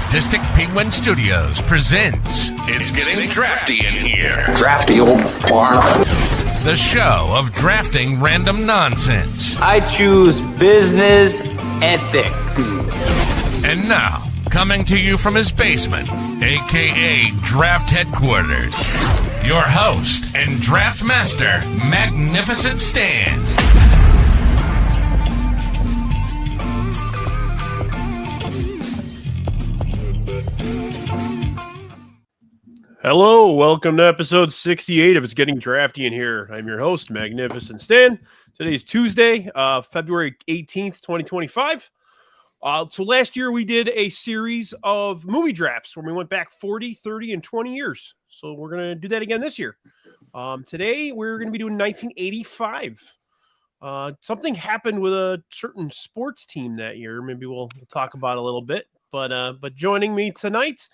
Sadistic Penguin Studios presents It's Getting Drafty in Here. Drafty old farm. The show of drafting random nonsense. I choose business ethics. And now, coming to you from his basement, a.k.a. Draft Headquarters, your host and draft master, Magnificent Stan. Hello, welcome to episode 68 of It's Getting Drafty in Here. I'm your host, Magnificent Stan. Today's Tuesday, February 18th, 2025. So last year we did a series of movie drafts where we went back 40, 30, and 20 years. So we're going to do that again this year. Today we're going to be doing 1985. Something happened with a certain sports team that year. Maybe we'll talk about it a little bit. But joining me tonight,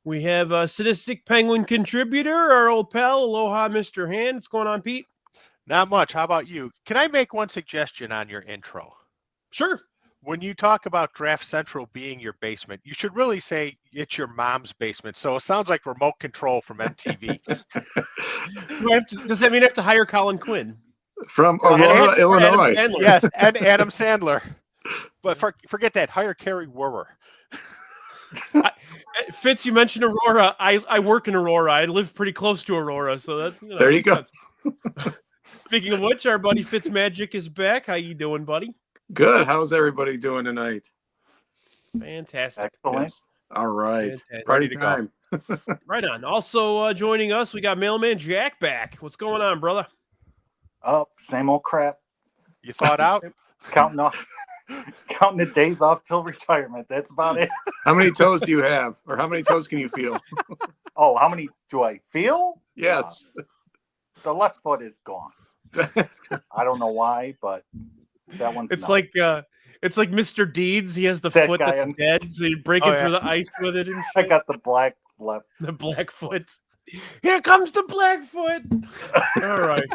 we have a Sadistic Penguin contributor, our old pal, Aloha Mr. Hand. What's going on, Pete? Not much. How about you? Can I make one suggestion on your intro? Sure. When you talk about Draft Central being your basement, you should really say it's your mom's basement. So it sounds like remote control from MTV. Does that mean I have to hire Colin Quinn? From Aurora, Illinois. Yes, and Adam Sandler. But forget that. Hire Carrie Werwer. Fitz, you mentioned Aurora. I work in Aurora. I live pretty close to Aurora, so that there you go. Speaking of which, our buddy Fitzmagic is back. How you doing, buddy? Good. How's everybody doing tonight? Fantastic. Excellent. Yes. All right. Fantastic. Party time. Right on. Also joining us, we got Mailman Jack back. What's going on, brother? Oh, same old crap. You thought out? Counting the days off till retirement. That's about it. How many toes do you have? Or how many toes can you feel? Oh, how many do I feel? Yes. The left foot is gone. I don't know why, but that one's it's like Mr. Deeds. He has the that foot that's dead, so you break it through the ice with it. And I got the black left. The black foot. Here comes the black foot. All right.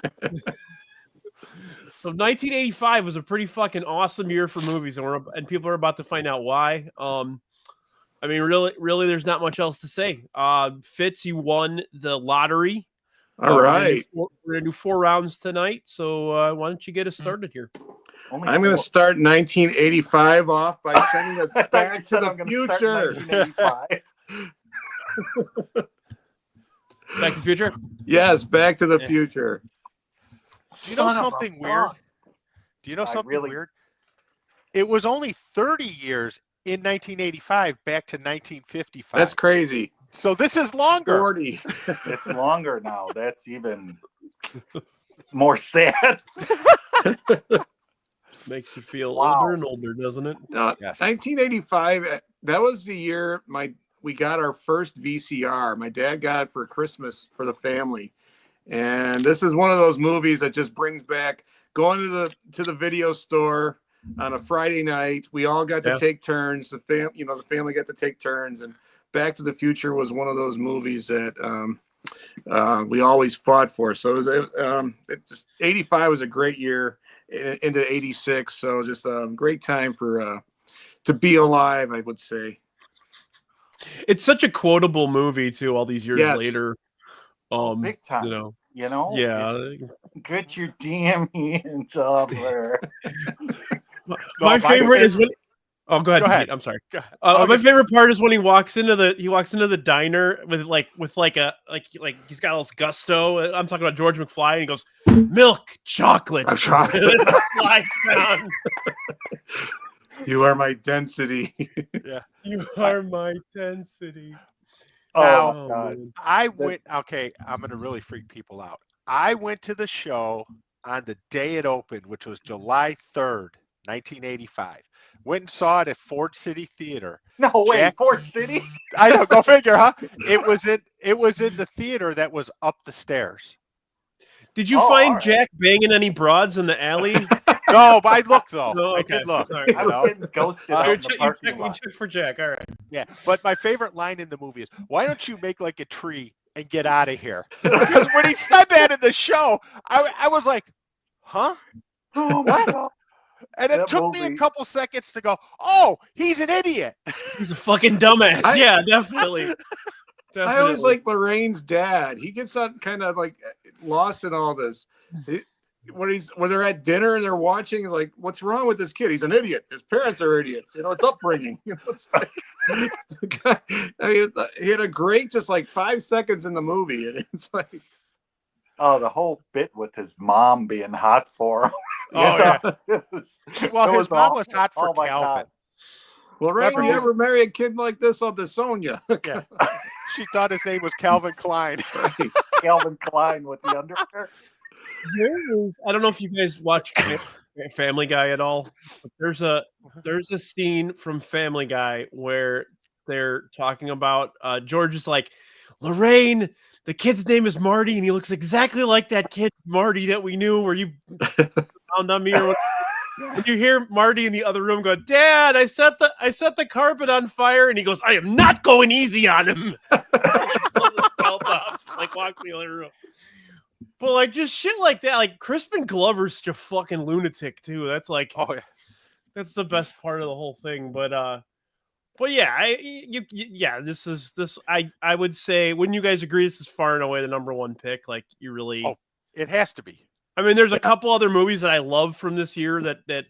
So 1985 was a pretty fucking awesome year for movies, and people are about to find out why. I mean, really, there's not much else to say. Fitz, you won the lottery. All right. We're going to do 4 rounds tonight, so why don't you get us started here? I'm going to start 1985 off by sending us back to the future. Back to the Future? Yes, Back to the Future. Do you know something weird? Do you know something weird? It was only 30 years in 1985 back to 1955. That's crazy. So this is longer. 40. It's longer now. That's even more sad. Makes you feel older and older, doesn't it? Yes. 1985, that was the year we got our first VCR. My dad got it for Christmas for the family. And this is one of those movies that just brings back going to the video store on a Friday night. We all got to take turns. The family got to take turns, and Back to the Future was one of those movies that we always fought for. So it was 85 was a great year into 86. So just a great time to be alive, I would say. It's such a quotable movie too. All these years later. Big time. Yeah. Get your damn hands off her. My favorite is when. Oh, go ahead. Pete, I'm sorry. My favorite part is when he walks into the diner with he's got all this gusto. I'm talking about George McFly, and he goes, "Milk, chocolate." I'm chocolate. Flies down. You are my density. Yeah. You are my density. Now, I went, okay, I'm going to really freak people out. I went to the show on the day it opened, which was July 3rd, 1985. Went and saw it at Ford City Theater. No way, Ford City? I know, go figure, huh? It was in the theater that was up the stairs. Did you find Jack banging any broads in the alley? No, but I looked though. Oh, okay. I did look. Right. I was getting ghosted. You check for Jack. All right. Yeah, but my favorite line in the movie is, "Why don't you make like a tree and get out of here?" Because when he said that in the show, I was like, "Huh? Oh my God." And it took me a couple seconds to go, oh, he's an idiot. He's a fucking dumbass. Yeah, definitely. I always like Lorraine's dad. He gets kind of like lost in all this. When they're at dinner and they're watching, like, what's wrong with this kid? He's an idiot. His parents are idiots. It's upbringing. It's like, he had a great just like 5 seconds in the movie, and it's like, oh, the whole bit with his mom being hot for him. Oh, yeah. His mom was hot for Calvin. Lorraine, you ever marry a kid like this? I'll disown you. Yeah. She thought his name was Calvin Klein. Right. Calvin Klein with the underwear. I don't know if you guys watch Family Guy at all. But there's a scene from Family Guy where they're talking about George is like, Lorraine, the kid's name is Marty, and he looks exactly like that kid Marty that we knew where you found on me or whatever. And you hear Marty in the other room go, Dad, I set the carpet on fire, and he goes, I am not going easy on him. Like walks in the other room. But like just shit like that, like Crispin Glover's just fucking lunatic too. That's like, oh yeah, that's the best part of the whole thing. But yeah, I would say, wouldn't you guys agree this is far and away the number one pick? Like you really, it has to be. I mean, there's a couple other movies that I love from this year that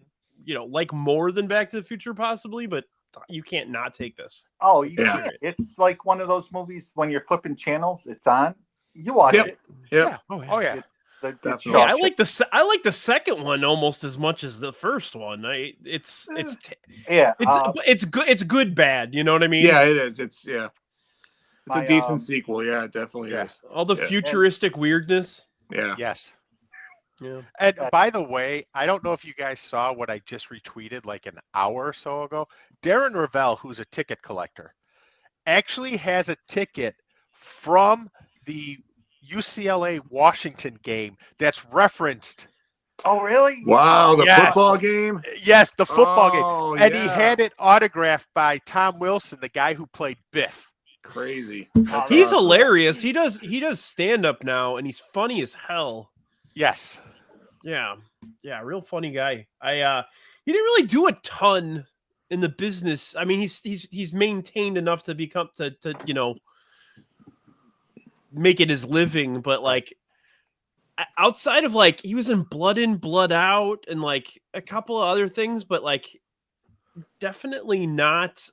like more than Back to the Future possibly, but you can't not take this. Oh, you can't. It's like one of those movies when you're flipping channels, it's on. You watch it. Yeah. Oh yeah. I like the second one almost as much as the first one. It's good. It's good bad. You know what I mean? Yeah, it is. It's a decent sequel. Yeah, it definitely is. All the futuristic weirdness. Yeah. Yes. Yeah. And by the way, I don't know if you guys saw what I just retweeted like an hour or so ago. Darren Ravel, who's a ticket collector, actually has a ticket from the UCLA Washington game that's referenced. Oh, really? Wow, the football game? Yes, the football game. And he had it autographed by Tom Wilson, the guy who played Biff. Crazy. He's hilarious. He does stand up now, and he's funny as hell. Yes. Yeah, real funny guy. He didn't really do a ton in the business. I mean, he's maintained enough to become to make it his living, but like outside of like he was in Blood In, Blood Out and like a couple of other things, but like definitely not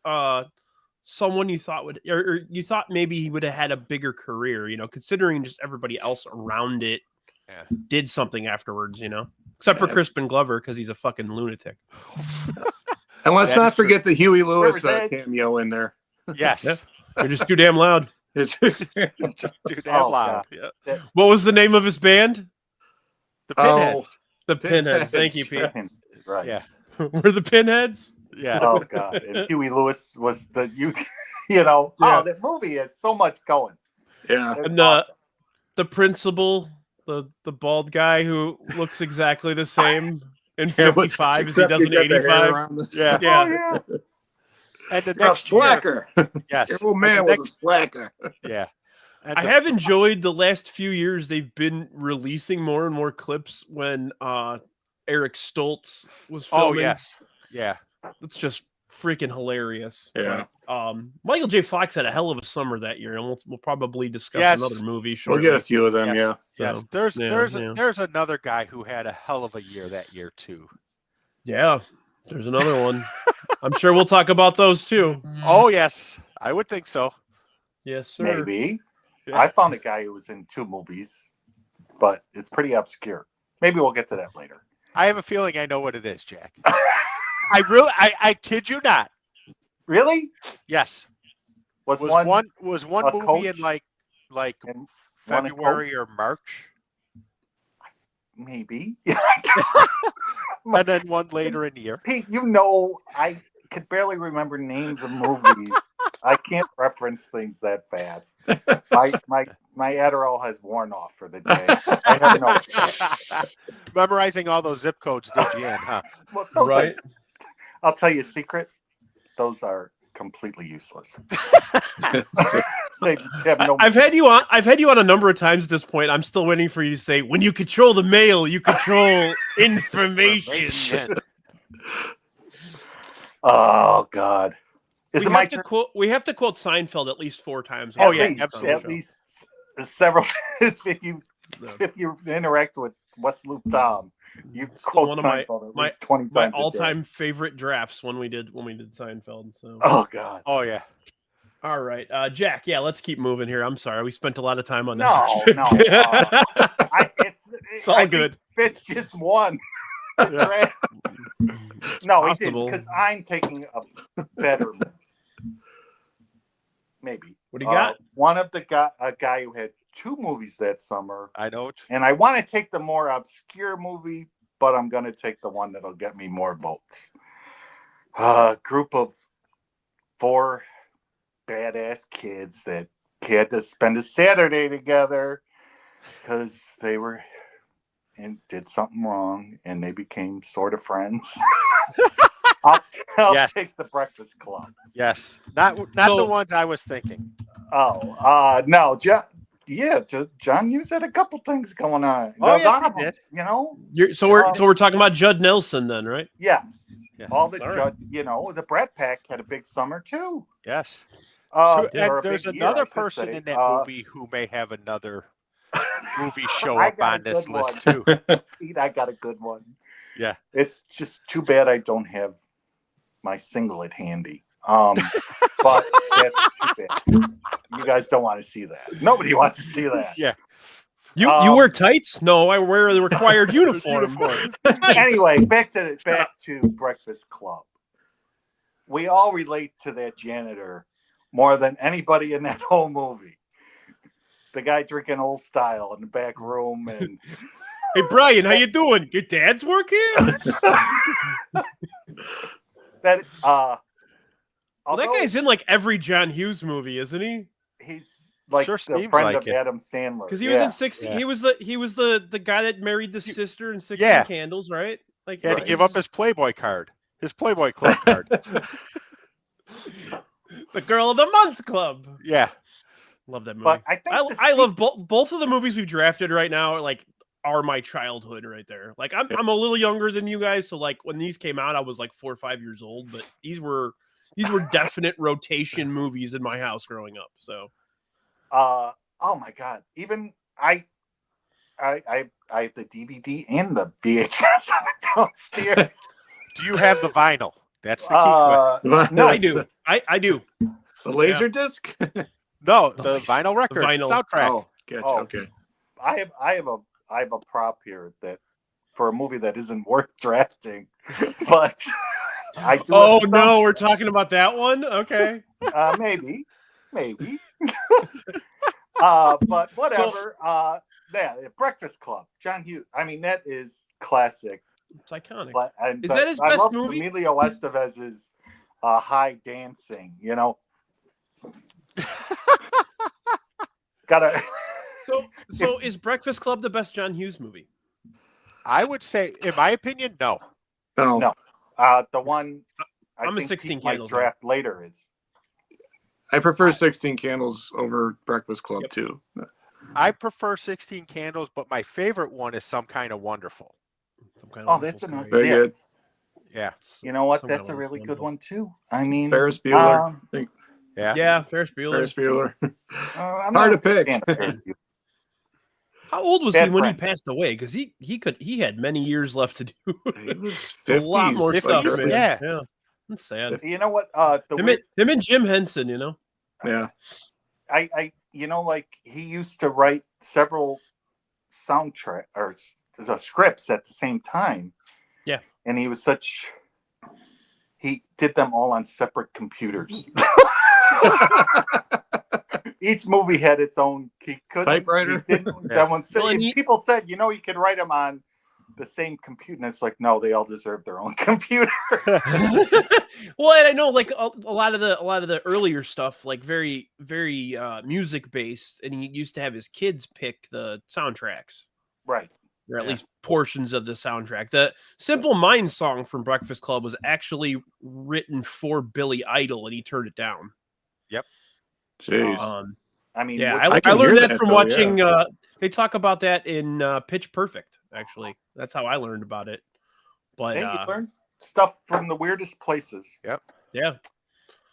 someone you thought would or you thought maybe he would have had a bigger career, considering just everybody else around it did something afterwards, except for Crispin Glover because he's a fucking lunatic. And let's not forget the Huey Lewis cameo in there. Yes. You're just too damn loud. Just too damn loud. Yeah. What was the name of his band? The Pinheads. The Pinheads. Thank you, Pete. Right. Yeah. We're the Pinheads? Yeah. Oh God. And Huey Lewis was that movie has so much going. Yeah. And the principal, the bald guy who looks exactly the same in 55 as he does in 85. Yeah. Yeah. And the next slacker. Yes. Your old man was a slacker. Yeah. And I have enjoyed the last few years. They've been releasing more and more clips when Eric Stoltz was filming. Oh, yes. Yeah. It's just freaking hilarious. Yeah. Michael J. Fox had a hell of a summer that year, and we'll probably discuss another movie shortly. We'll get a few of them, yes. yeah. So, yes. There's another guy who had a hell of a year that year, too. Yeah. There's another one. I'm sure we'll talk about those too. Oh, yes. I would think so. Yes, sir. Maybe. Yeah. I found a guy who was in 2 movies, but it's pretty obscure. Maybe we'll get to that later. I have a feeling I know what it is, Jack. I kid you not. Really? Yes. Was one movie coach? in like February or March? Maybe. And then one later in the year. Pete, I could barely remember names of movies. I can't reference things that fast. My Adderall has worn off for the day. I have no Memorizing all those zip codes did you in, huh? Well, right. I'll tell you a secret. Those are completely useless. They have no. I've had you on a number of times at this point. I'm still waiting for you to say, when you control the mail, you control information. Oh God. Is it my turn? We have to quote Seinfeld at least 4 times. Oh, yeah, Absolutely. At least several. if you interact with West Loop Tom, you quote one of Seinfeld at least 20 times. my a day. all-time favorite drafts when we did Seinfeld. So. Oh God. Oh yeah. All right, Jack. Yeah, let's keep moving here. I'm sorry, we spent a lot of time on No, that. no. It's all good. Fitz just won. No, he didn't, because I'm taking a better. Maybe. What do you got? One of a guy who had 2 movies that summer. I know. And I want to take the more obscure movie, but I'm going to take the one that'll get me more votes. A group of 4 badass kids that had to spend a Saturday together because they were and did something wrong, and they became sort of friends. I'll take The Breakfast Club. Yes, not the ones I was thinking. Oh, no, John Hughes had a couple things going on. Oh, yes, he did. You know. So we're talking about Judd Nelson then, right? Yes. Yeah. All the Judd, the Brat Pack had a big summer too. Yes. And there's another person in that movie who may have another movie show up on this list too. Pete, I got a good one. Yeah. It's just too bad I don't have my singlet handy. But that's too bad. You guys don't want to see that. Nobody wants to see that. Yeah. You wear tights? No, I wear the required uniform. Anyway, back to Breakfast Club. We all relate to that janitor more than anybody in that whole movie. The guy drinking Old Style in the back room and hey Brian, how you doing? Your dad's work here? That guy's in like every John Hughes movie, isn't he? He's like the friend of Adam Sandler. Because he was in 16. Yeah. He was the guy that married the sister in 16 Candles, right? Like he had to give up his Playboy card, his Playboy Club card. The Girl of the Month Club. Yeah. Love that movie. But I think I love both of the movies we've drafted right now are my childhood right there. Like I'm a little younger than you guys, so like when these came out, I was like 4 or 5 years old, but these were definite rotation movies in my house growing up. So oh my God. Even I have the DVD and the VHS downstairs. Do you have the vinyl? That's the key question. No, I do. I do. The laser disc? No, the vinyl record, soundtrack. Oh, gotcha. Okay. I have a prop here that for a movie that isn't worth drafting, but I do. Oh no, we're talking about that one. Okay. Maybe. But whatever. Breakfast Club, John Hughes. I mean, that is classic. It's iconic. Is that his best movie? Emilio Estevez's high dancing. Gotta. So is Breakfast Club the best John Hughes movie? I would say, in my opinion, no. No. The one I'm think a 16 Pete might Candles draft later is. I prefer 16 Candles over Breakfast Club too. I prefer 16 Candles, but my favorite one is Some Kind of Wonderful. That's enough. Very good. Yeah. You know what? That's a really good one too. I mean, Ferris Bueller. Yeah, Ferris Bueller. Hard to pick. How old was he when he passed away? Because he had many years left to do. He was 50s. A lot more stuff. Man. Yeah. That's sad. You know what? Him and Jim Henson. Yeah. I like he used to write several soundtrack or scripts at the same time. Yeah. And he did them all on separate computers. Each movie had its own typewriter. People said, you could write them on the same computer, and it's like, no, they all deserve their own computer. Well, and I know like a lot of the earlier stuff, like very, very music based, and he used to have his kids pick the soundtracks, right? Or at least portions of the soundtrack. The Simple Minds song from Breakfast Club was actually written for Billy Idol, and he turned it down. Yep. Jeez. I mean, I learned that from watching. Yeah. They talk about that in Pitch Perfect. Actually, that's how I learned about it. But stuff from the weirdest places. Yep. Yeah.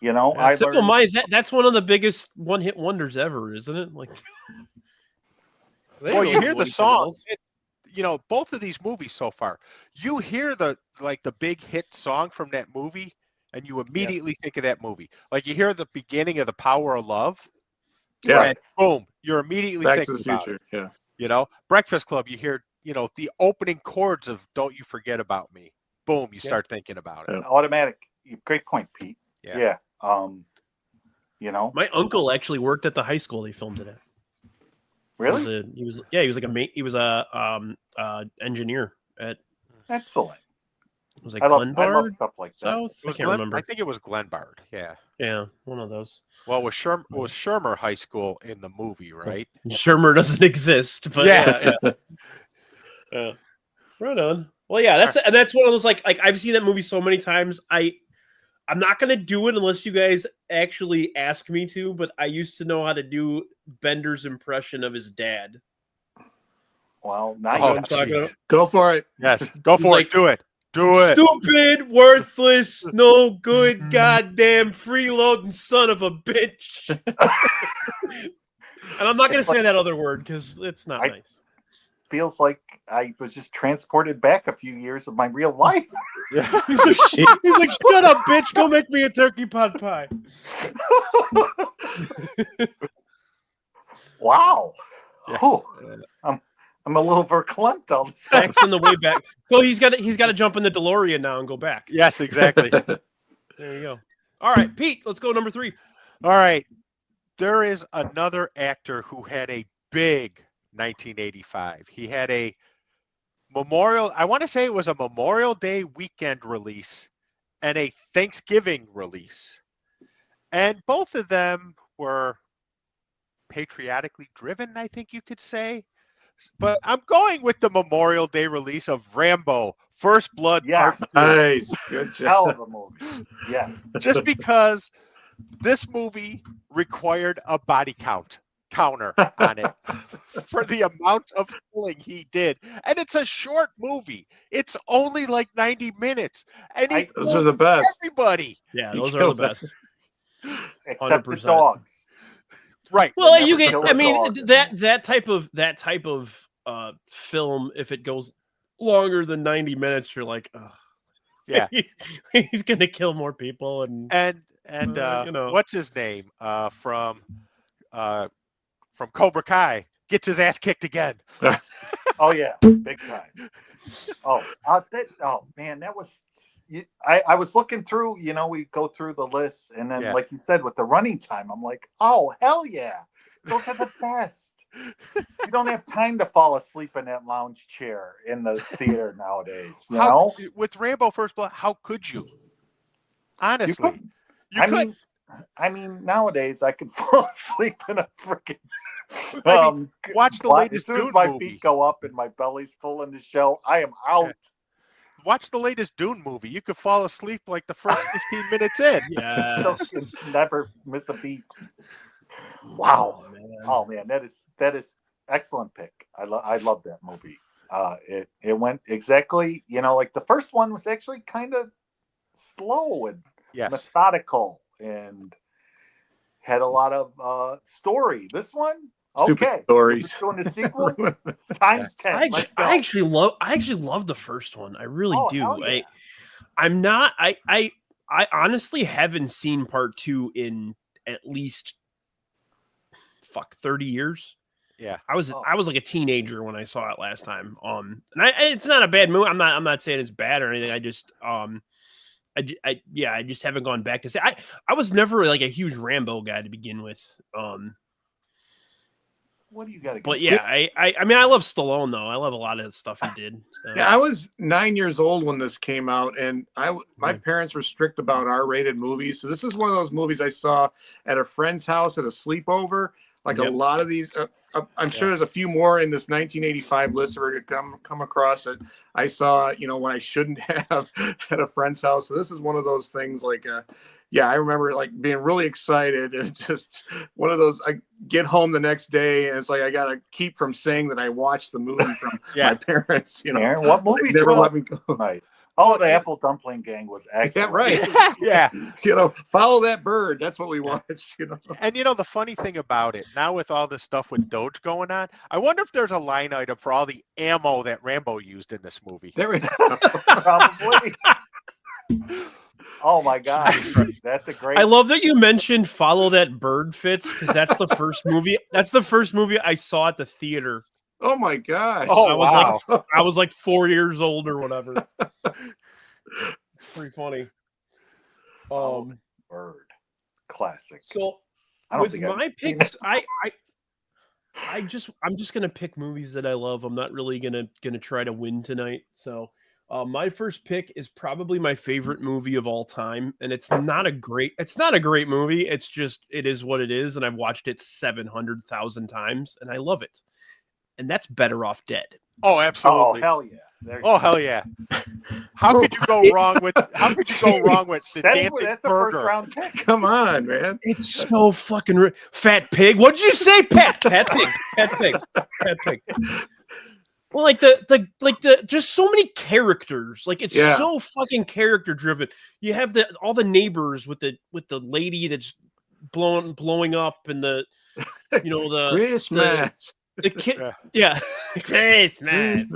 You know, Simple Minds. That's one of the biggest one-hit wonders ever, isn't it? Like, well, you hear the song. Both of these movies so far, you hear the big hit song from that movie, and you immediately think of that movie. Like you hear the beginning of The Power of Love, and boom, you're immediately Back thinking to the about Future. it. Yeah. Breakfast Club, you hear, the opening chords of "Don't You Forget About Me." Boom, you start thinking about it. Yeah. Automatic. Great point, Pete. Yeah. My uncle actually worked at the high school they filmed it at. Really? He was a engineer at. Excellent. Was it I love Glenbard? stuff like that. South? I can't remember. I think it was Glenbard. Yeah. Yeah, one of those. Well, it was Shermer High School in the movie, right? Shermer doesn't exist, but yeah. Right on. Well, yeah, that's one of those like I've seen that movie so many times. I'm not gonna do it unless you guys actually ask me to, but I used to know how to do Bender's impression of his dad. Well, now I'm talking about. Go for it. Yes, go for it. Do it. Do it. Stupid, worthless, no good, goddamn freeloading son of a bitch. And I'm not gonna say that other word because it's not nice. Feels like I was just transported back a few years of my real life. Yeah. He's like, shut up, bitch. Go make me a turkey pot pie. Wow. Yeah. Oh, I'm a little verklempt all the time. Back's in the way back. So he's got to jump in the DeLorean now and go back. Yes, exactly. There you go. All right, Pete, let's go number 3. All right. There is another actor who had a big 1985. He had a I want to say it was a Memorial Day weekend release and a Thanksgiving release. And both of them were patriotically driven, I think you could say. But I'm going with the Memorial Day release of Rambo, First Blood. Yes. Nice. Good job. Hell of a movie. Yes. Just because this movie required a body counter on it for the amount of killing he did. And it's a short movie. It's only like 90 minutes. And those are the best. Everybody. Yeah, those are the best. Except 100%. the dogs. Right. Well, you get. kill a I mean, dog. that type of film, if it goes longer than 90 minutes, you're like, ugh. Yeah. he's gonna kill more people And what's his name from Cobra Kai gets his ass kicked again. Oh yeah, big time. Oh man, that was. I was looking through. We go through the list, and then like you said, with the running time, I'm like, oh hell yeah, those are the best. You don't have time to fall asleep in that lounge chair in the theater nowadays. You know, with Rambo First Blood, how could you? Honestly, I mean, nowadays I could fall asleep in a freaking. Watch the latest Dune movie. As soon as my feet go up and my belly's full in the shell, I am out. Yeah. Watch the latest Dune movie. You could fall asleep like the first 15 minutes in. Yeah, never miss a beat. Wow. Oh man, that is excellent pick. I love that movie. It went exactly, like the first one was actually kind of slow and methodical and had a lot of story. This one, stupid stories. Doing the sequel times 10. I actually love the first one. I really do. Yeah. I honestly haven't seen part 2 in at least 30 years. Yeah. I was like a teenager when I saw it last time. And it's not a bad movie. I'm not saying it's bad or anything. I just I just haven't gone back to say I was never like a huge Rambo guy to begin with. What do you got? But yeah, I mean I love Stallone though. I love a lot of the stuff he did. So. Yeah, I was 9 years old when this came out, and my parents were strict about R-rated movies. So this is one of those movies I saw at a friend's house at a sleepover. Like a lot of these, I'm sure there's a few more in this 1985 list we're going to come across that I saw, when I shouldn't have at a friend's house. So this is one of those things like, I remember like being really excited and just one of those, I get home the next day and it's like, I got to keep from saying that I watched the movie from my parents, Aaron, what movie never let me go. Right. Oh, the Apple Dumpling Gang was excellent. Yeah, right. Yeah. Follow that bird. That's what we watched. And the funny thing about it, now with all this stuff with Doge going on, I wonder if there's a line item for all the ammo that Rambo used in this movie. There we go. Probably. Oh my God, that's a great. I love that you mentioned "Follow That Bird," Fitz, because that's the first movie. That's the first movie I saw at the theater. Oh my gosh! Oh, I was like 4 years old or whatever. It's pretty funny. Bird, classic. So I don't with think my picks, I'm just gonna pick movies that I love. I'm not really gonna try to win tonight. So my first pick is probably my favorite movie of all time, and it's not a great movie. It's just it is what it is, and I've watched it 700,000 times, and I love it. And that's Better Off Dead. Oh, absolutely. Oh, hell yeah. Hell yeah. How could you go wrong with the dancing that's a burger? first round pick. Come on, man. It's so fucking Fat Pig. What'd you say, Pat? Pat Pig. Well, like the just so many characters. Like it's so fucking character driven. You have all the neighbors with the lady that's blowing up and the Christmas. The kid, Christmas.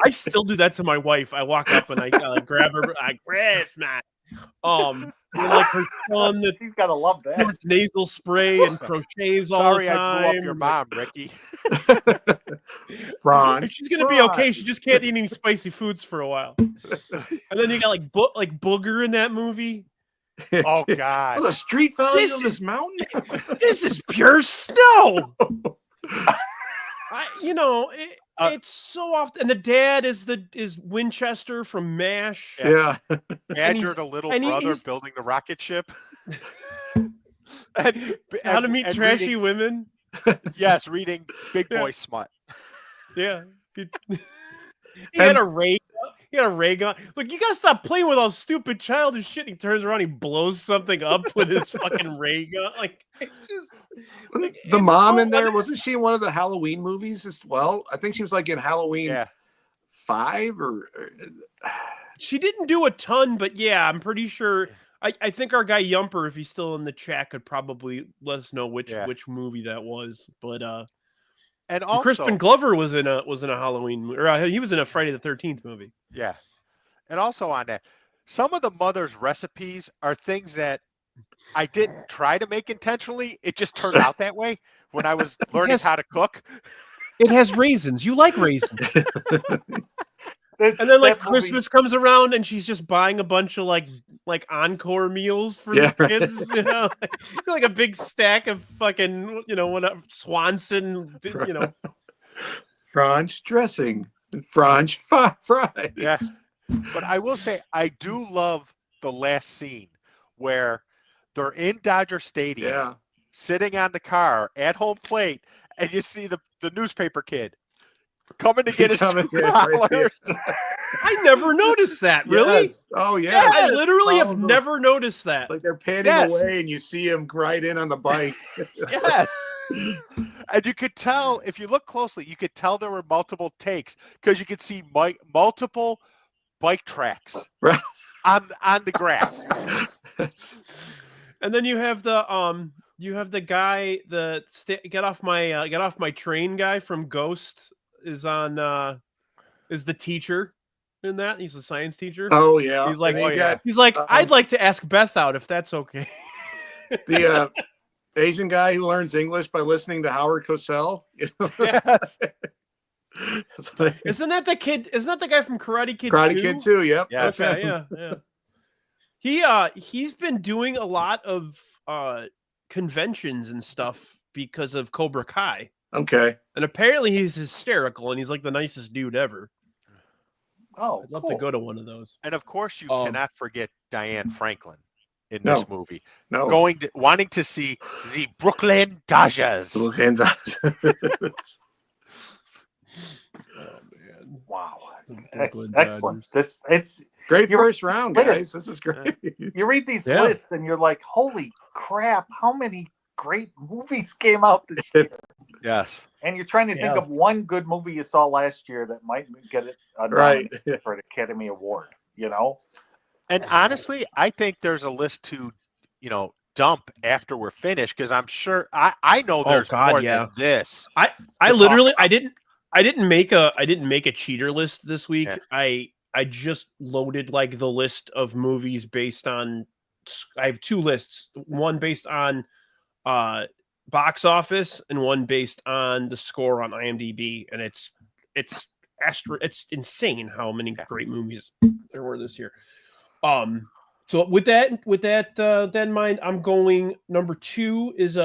I still do that to my wife. I walk up and I grab her. Christmas. Like her son that's He's gotta love that. puts nasal spray and crochets all the Sorry, I time. blew up your mom, Ricky. Ron. She's gonna be okay. She just can't eat any spicy foods for a while. And then you got like Booger in that movie. Oh God! The street following on this mountain. This is pure snow. It's so often, and the dad is Winchester from MASH. Yeah. Badger, the little brother building the rocket ship. How to Meet Trashy Women. Yes, reading Big Boy Smut. Yeah. He had a ray. He had a ray gun. Look, you gotta stop playing with all stupid childish shit. He turns around, he blows something up with his fucking ray gun. Like it's just the mom in there, wasn't she in one of the Halloween movies as well? I think she was like in Halloween 5 or she didn't do a ton, but yeah, I'm pretty sure. I think our guy Yumper, if he's still in the chat, could probably let us know which movie that was. But and also Crispin Glover was in a Halloween, or he was in a Friday the 13th movie. Yeah, and also on that, some of the mother's recipes are things that I didn't try to make intentionally. It just turned out that way when I was learning how to cook. It has raisins. You like raisins. And then like Christmas comes around and she's just buying a bunch of like encore meals for the kids, It's like a big stack of fucking, whatever Swanson, French dressing and French fries. Yes. But I will say I do love the last scene where they're in Dodger Stadium sitting on the car at home plate and you see the newspaper kid coming to get his $2. I never noticed that. Really? Yes. Oh yeah. Yes. I literally have never noticed that. Like they're panning away, and you see him ride in on the bike. Yes. And you could tell if you look closely, you could tell there were multiple takes because you could see multiple bike tracks on the grass. And then you have the guy, get off my train guy from Ghost is the teacher in that. He's a science teacher. Oh yeah. He's like, I'd like to ask Beth out if that's okay. The Asian guy who learns English by listening to Howard Cosell. Yes. Isn't that the kid? Isn't that the guy from Karate Kid? Karate Kid 2, yep. Yes. Okay, yeah. He's been doing a lot of conventions and stuff because of Cobra Kai. Okay. And apparently he's hysterical and he's like the nicest dude ever. Oh, I'd love to go to one of those. And of course, you cannot forget Diane Franklin in this movie. No. Wanting to see the Brooklyn Dodgers. Brooklyn Dodgers. Oh man! Wow, Brooklyn excellent. Dodgers. It's great first round, guys. This is great. You read these lists and you're like, holy crap! How many great movies came out this year? Yes. And you're trying to think of one good movie you saw last year that might get it for an Academy Award. you know. And honestly, I think there's a list to, dump after we're finished, because I'm sure I know there's more than this. I literally I didn't make a cheater list this week. Yeah. I just loaded like the list of movies based on. I have two lists, one based on box office and one based on the score on IMDb, and it's insane how many great movies there were this year. So with that in mind, I'm going number 2 is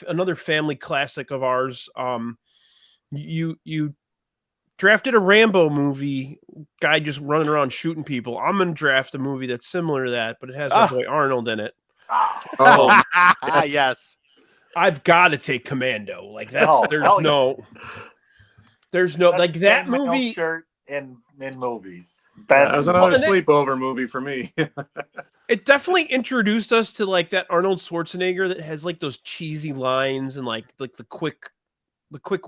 another family classic of ours. You drafted a Rambo movie, guy just running around shooting people. I'm gonna draft a movie that's similar to that, but it has our boy Arnold in it. Oh, yes. I've got to take Commando. Like that's there's no That's like that my movie. Shirt in movies. that was another sleepover movie for me. It definitely introduced us to like that Arnold Schwarzenegger that has like those cheesy lines and like the quick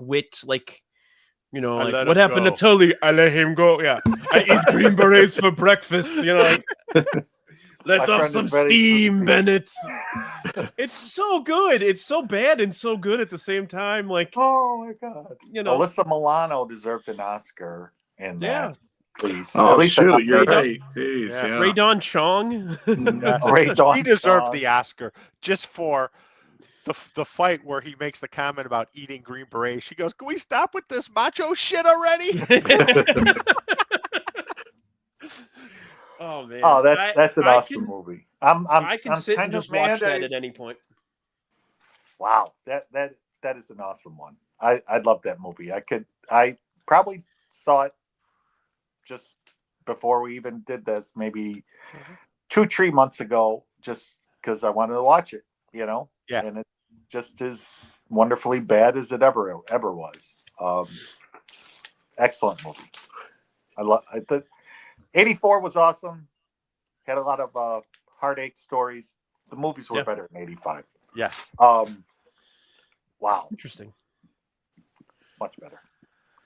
wit, like like what happened to Tully? I let him go. Yeah, I eat green berets for breakfast. Like let off some steam, Bennett. It's so good. It's so bad and so good at the same time. Like, oh my god, Alyssa Milano deserved an Oscar, and please. Oh shoot, you're right. Jeez, yeah. Ray Dawn Chong. Ray Dawn he deserved the Oscar just for the fight where he makes the comment about eating green berets. She goes, "Can we stop with this macho shit already?" Oh man! Oh, that's an awesome movie. I can sit and just watch that at any point. Wow, that is an awesome one. I love that movie. I probably saw it just before we even did this, maybe 2-3 months ago, just because I wanted to watch it. Yeah, and it's just as wonderfully bad as it ever was. Excellent movie. I love it. 84 was awesome. Had a lot of heartache stories. The movies were better in 85. Yes. Wow. Interesting. Much better.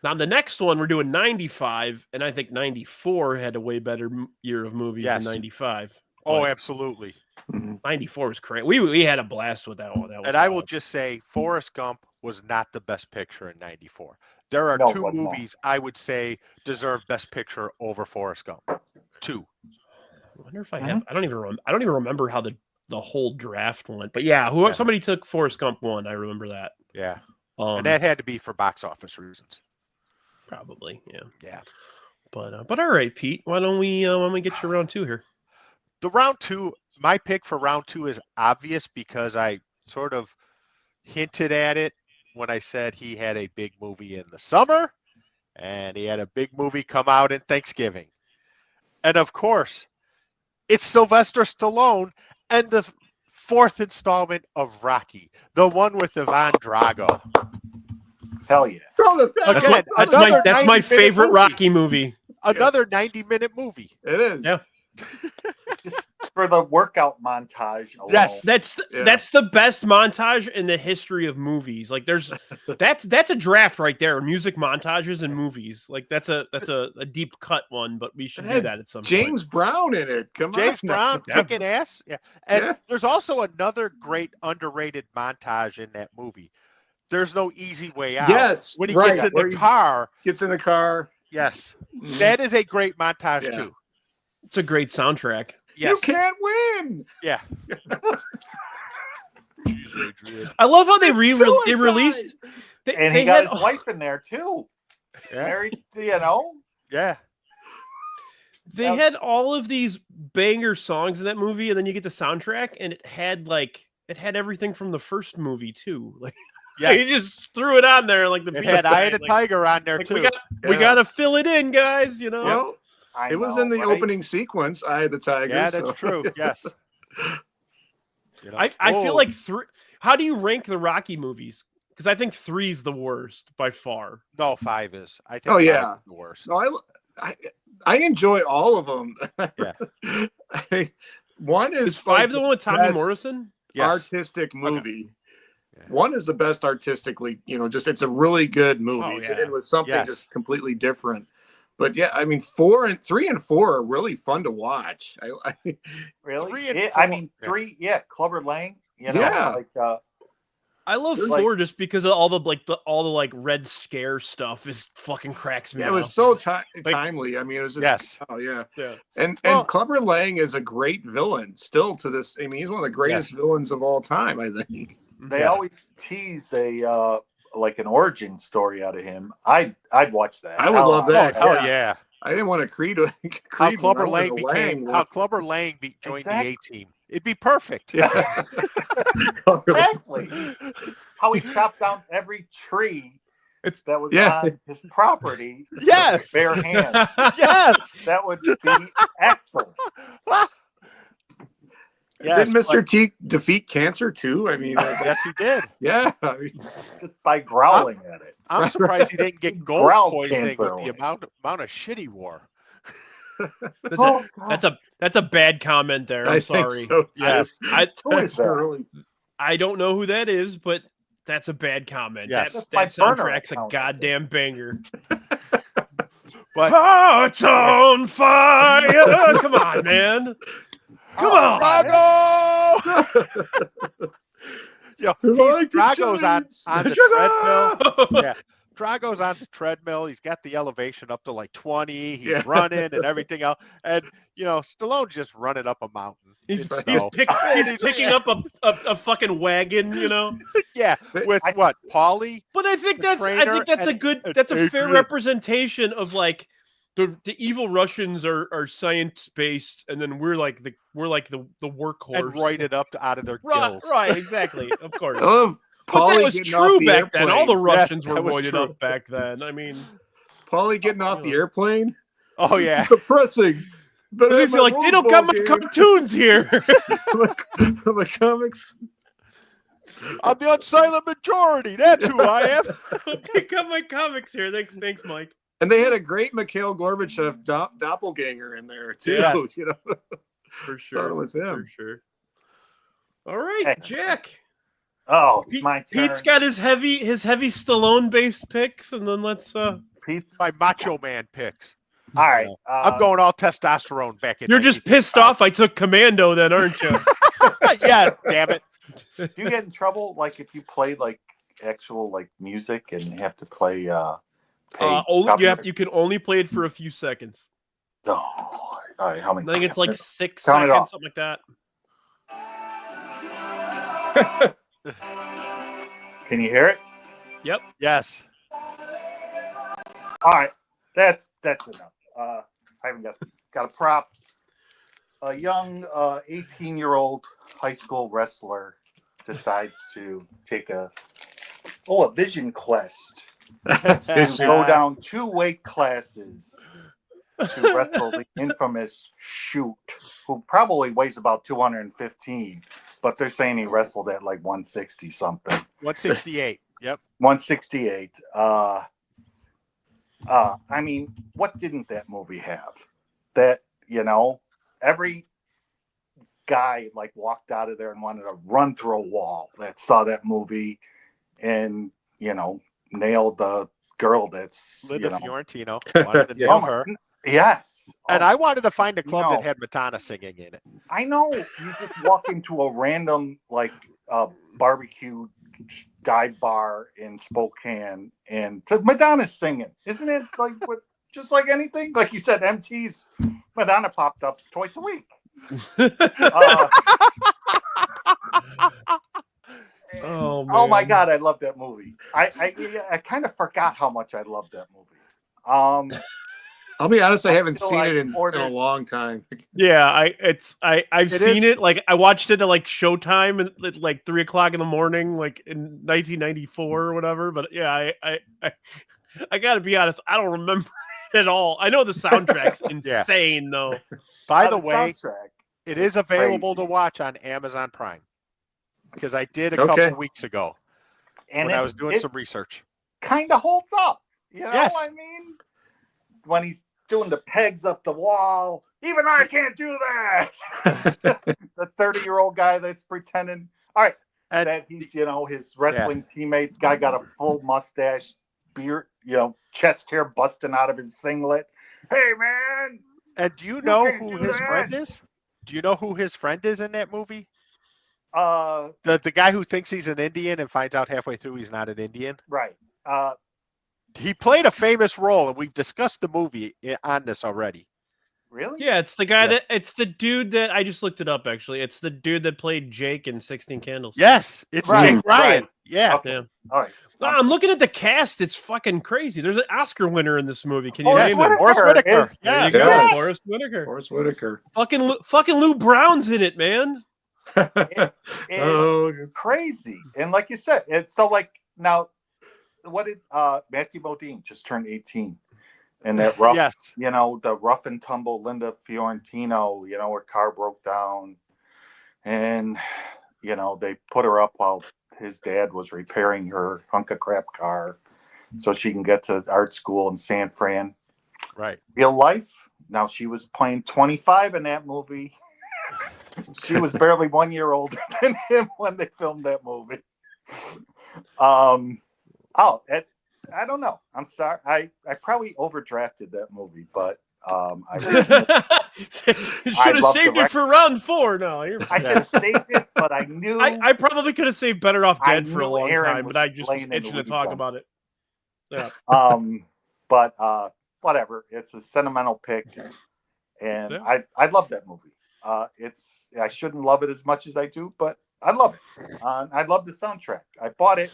Now the next one we're doing 95, and I think 94 had a way better year of movies than 95. Oh, absolutely. 94 was great. We had a blast with that one. And I will just say, Forrest Gump was not the best picture in 94. There are two movies I would say deserve Best Picture over Forrest Gump. 2. I wonder if I have. I don't even remember how the whole draft went. But somebody took Forrest Gump 1. I remember that. Yeah. And that had to be for box office reasons. Probably. Yeah. Yeah. But all right, Pete. Why don't we get you round 2 here? The round 2. My pick for round 2 is obvious because I sort of hinted at it when I said he had a big movie in the summer and he had a big movie come out in Thanksgiving. And of course, it's Sylvester Stallone and the 4th installment of Rocky, the one with Ivan Drago. Hell yeah. Again, that's my favorite Rocky movie. Another 90-minute movie. It is. Yeah. Just for the workout montage alone. Yes, that's the best montage in the history of movies. Like that's a draft right there. Music montages and movies. Like that's a deep cut one, but we should do that at some point. James Brown in it. Come on. James Brown kicking ass. Yeah. And there's also another great underrated montage in that movie. There's no easy way out. Yes. When he gets in the car. Gets in the car. Yes. That is a great montage too. It's a great soundtrack. Yes. You can't win. Yeah. I love how they released. He got his wife in there too. Yeah. Married, Yeah. They had all of these banger songs in that movie, and then you get the soundtrack, and it had everything from the first movie too. Like, he just threw it on there, like the. It had Eye of the Tiger on there too. We got to fill it in, guys. Well, it was in the opening sequence, Eye of the Tiger. Yeah, that's true. Yes. I feel like 3. How do you rank the Rocky movies? Because I think 3 is the worst by far. No, 5 is. I think. 5 is the worst. No, I enjoy all of them. Yeah. One is 5 the one with Tommy Morrison. Artistic movie. Yeah. 1 is the best artistically. Just it's a really good movie. It was something just completely different. But yeah, I mean, 3 and 4 are really fun to watch. Really? 3 and Yeah, 4. I mean, 3. Yeah, Clubber Lang. You know, Yeah. like I love Like- 4 just because of all the Red Scare stuff is fucking cracks me Yeah, it up. was so timely. I mean, it was just Yes. oh yeah. Yeah. And Well- Clubber Lang is a great villain still to this. I mean, he's one of the greatest villains of all time, I think. they always tease a like an origin story out of him. I'd watch that. I would love that. Oh yeah. I didn't want to Creed How when Clubber I wanted Lang a became Lang how one. Clubber Lang joined Exactly. the A team. It'd be perfect. Yeah. Clubber Lang. Exactly. How he chopped down every tree that was Yeah. on his property. Yes. With bare hands. Yes. That would be excellent. Yes, Didn't Mr. T defeat cancer too? I mean, Yes, he did. yeah. I mean, Just by growling at it. I'm surprised he didn't get gold Growl poisoning cancer. with the amount of shit he wore. That's a bad comment there. I'm I think sorry. so, too. Yes. Who is That's that? really I don't know who that is, but that's a bad comment. Yes. That That's my burner soundtrack's a account. goddamn banger. But Hearts on fire! Come on, man. Come on. Drago! Yeah, Drago's on the treadmill. Yeah. Drago's on the treadmill. He's got the elevation up to like 20. He's running and everything else. And, Stallone's just running up a mountain. He's in snow. picking up a fucking wagon, Yeah, with what? Paulie? But I think that's trainer that's a and fair Adrian. representation of like the evil Russians are science based, and then we're like the workhorse. And write it up out of their Right, gills. right, exactly, of course. I love But Paulie that was getting off true the back then. All the airplane. Russians Yes, were that was roided true. up back then. I mean, Paulie getting off the airplane. Oh, This yeah. is depressing. But they like they don't got much cartoons here. my comics. I'm the unsilent majority. That's who I am. Pick up my comics here. Thanks, Mike. And they had a great Mikhail Gorbachev doppelganger in there too. Yes. For Thought sure. it was him. For sure. All right, Excellent. Jack. Oh, it's my turn. Pete's got his heavy Stallone based picks, and then let's Pete's. My Macho Man picks. All right. I'm going all testosterone back in. You're just pissed off I took Commando then, aren't you? Yeah, damn it. Do you get in trouble like if you play like actual like music and have to play You can only play it for a few seconds. Oh, all right, how many? I think it's like 6 Count it seconds, off. something like that. Can you hear it? Yep. Yes. All right, that's enough. I haven't got a prop. A young 18-year-old high school wrestler decides to take a vision quest. Go down 2 weight classes to wrestle the infamous Shoot, who probably weighs about 215, but they're saying he wrestled at like 160 something. 168. Yep. 168. I mean, what didn't that movie have? That, every guy like walked out of there and wanted to run through a wall that saw that movie and, nailed the girl that's Linda Fiorentino. Wanted to know her. Yes. And I wanted to find a club No. that had Madonna singing in it. I know you just walk into a random like barbecue dive bar in Spokane and Madonna's singing. Isn't it like just like anything? Like you said, MT's Madonna popped up twice a week. Oh, man. Oh my God, I love that movie. I kind of forgot how much I loved that movie. I'll be honest, I haven't feel seen like it in a ordered- long time. Yeah, I've It seen is- it. Like I watched it at like Showtime at like 3:00 in the morning, like in 1994 or whatever. But yeah, I gotta be honest, I don't remember it at all. I know the soundtrack's insane though. By the way, soundtrack, it is available crazy. to watch on Amazon Prime. Because I did a Okay. couple weeks ago and when I was doing some research. kind of holds up. Yes. I mean, when he's doing the pegs up the wall, even I can't do that. The 30-year-old guy that's pretending. All right, And that he's his wrestling teammate guy got a full mustache, beard, chest hair busting out of his singlet, Hey, man. And do you know can't who do his that. friend is? Do you know who his friend is in that movie? Uh, The guy who thinks he's an Indian and finds out halfway through he's not an Indian. right. He played a famous role, and we've discussed the movie on this already. Really? Yeah, it's the guy Yeah. it's the dude that I just looked it up. Actually, it's the dude that played Jake in 16 Candles. Yes, it's Right, Jake Ryan. right. Yeah. Okay. Yeah. All right. I'm looking at the cast. It's fucking crazy. There's an Oscar winner in this movie. Can you Forrest name him? Forrest Whitaker. is- There you Yes. go. Yes. Forrest Whitaker. Forrest Whitaker. Fucking Lou Brown's in it, man. It's Oh, crazy. And like you said, it's so like now, what did Matthew Modine just turned 18? And that rough, Yes. the rough and tumble Linda Fiorentino, her car broke down. And, they put her up while his dad was repairing her hunk of crap car so she can get to art school in San Fran. Right. Real life. Now she was playing 25 in that movie. She was barely 1 year older than him when they filmed that movie. I don't know. I'm sorry. I probably overdrafted that movie, but I Should have love saved the it for round 4. No, I should have saved it, but I knew I probably could have saved Better Off I Dead for a knew long Aaron time, was but I just was playing in the itching to weeds talk on about it. Yeah. But whatever. It's a sentimental pick, and Yeah. I love that movie. I shouldn't love it as much as I do, but I love it. I love the soundtrack. I bought it.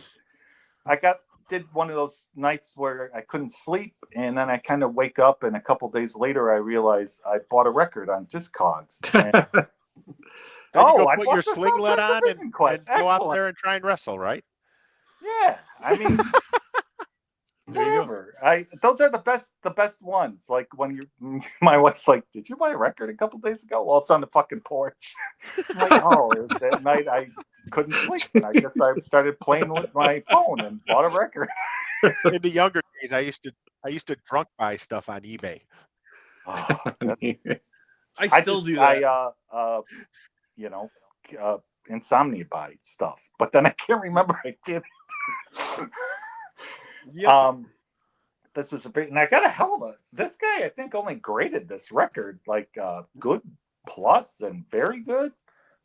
Did one of those nights where I couldn't sleep, and then I kind of wake up, and a couple days later I realized I bought a record on Discogs. And, Then you go I put bought your the slinglet soundtrack on for and Vision Quest. go out Excellent. there and try and wrestle, right? Yeah, I mean, There you go. whatever. Those are the best ones. Like when my wife's like, "Did you buy a record a couple days ago?" Well, it's on the fucking porch. I'm like, oh, it was that night I couldn't sleep, and I guess I started playing with my phone and bought a record. In the younger days, I used to drunk buy stuff on eBay. Oh, I still do that. Insomnia buy stuff, but then I can't remember I did. Yep. This was and I got a hell of this guy I think only graded this record like good plus and very good.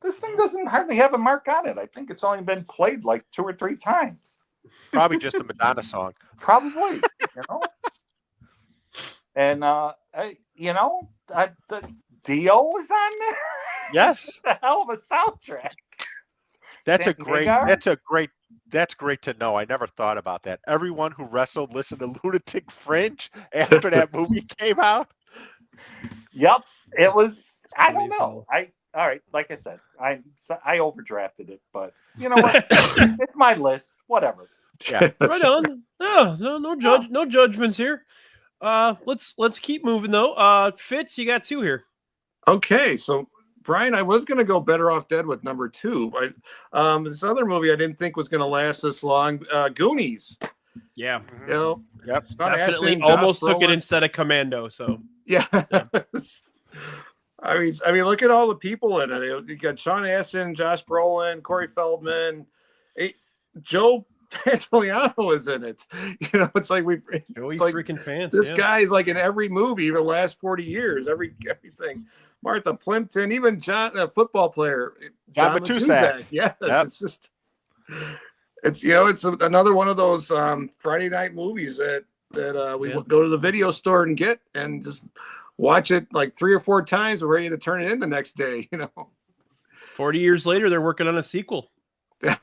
This thing doesn't hardly have a mark on it. I think it's only been played like 2 or 3 times. Probably just a Madonna song. Probably, And the Dio was on there. Yes. The hell of a soundtrack. That's Sammy Hagar? That's great to know. I never thought about that. Everyone who wrestled listened to Lunatic Fringe after that movie came out. Yep, it was. I don't Amazing. know. All right. Like I said, I overdrafted it, but you know what? It's my list. Whatever. Yeah. Right on. No judgments here. Let's keep moving though. Fitz, you got 2 here. Okay, so Brian, I was going to go Better Off Dead with number 2. This other movie I didn't think was going to last this long, Goonies. Yeah, Yep. Sean definitely Astin, Josh almost took it Brolin. instead of Commando. So Yeah. I mean, look at all the people in it. You got Sean Astin, Josh Brolin, Corey Feldman, Joe Pantoliano is in it. It's like Joey it's like freaking Pants. this yeah. guy is like in every movie for the last 40 years, everything. Martha Plimpton, even John, a football player, John Matuszak. Yes, Yep. it's just, it's another one of those Friday night movies that we would go to the video store and get and just watch it like 3 or 4 times. We're ready to turn it in the next day. 40 years later, they're working on a sequel. I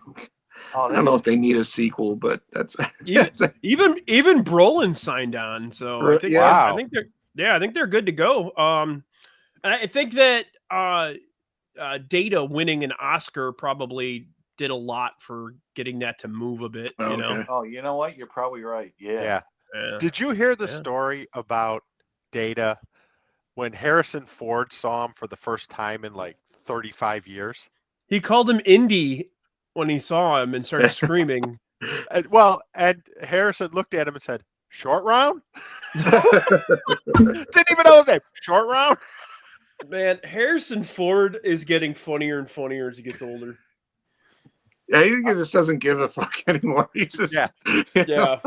don't know if they need a sequel, but that's Even Brolin signed on. So I think Wow. I think they're good to go. And I think that Data winning an Oscar probably did a lot for getting that to move a bit. Okay. Oh, you know what? You're probably right. Yeah. Yeah. Did you hear the story about Data when Harrison Ford saw him for the first time in like 35 years? He called him Indy when he saw him and started screaming. And Harrison looked at him and said, "Short round?" Didn't even know his name. Short round? Man, Harrison Ford is getting funnier and funnier as he gets older. Yeah, he just doesn't give a fuck anymore. He's just Yeah.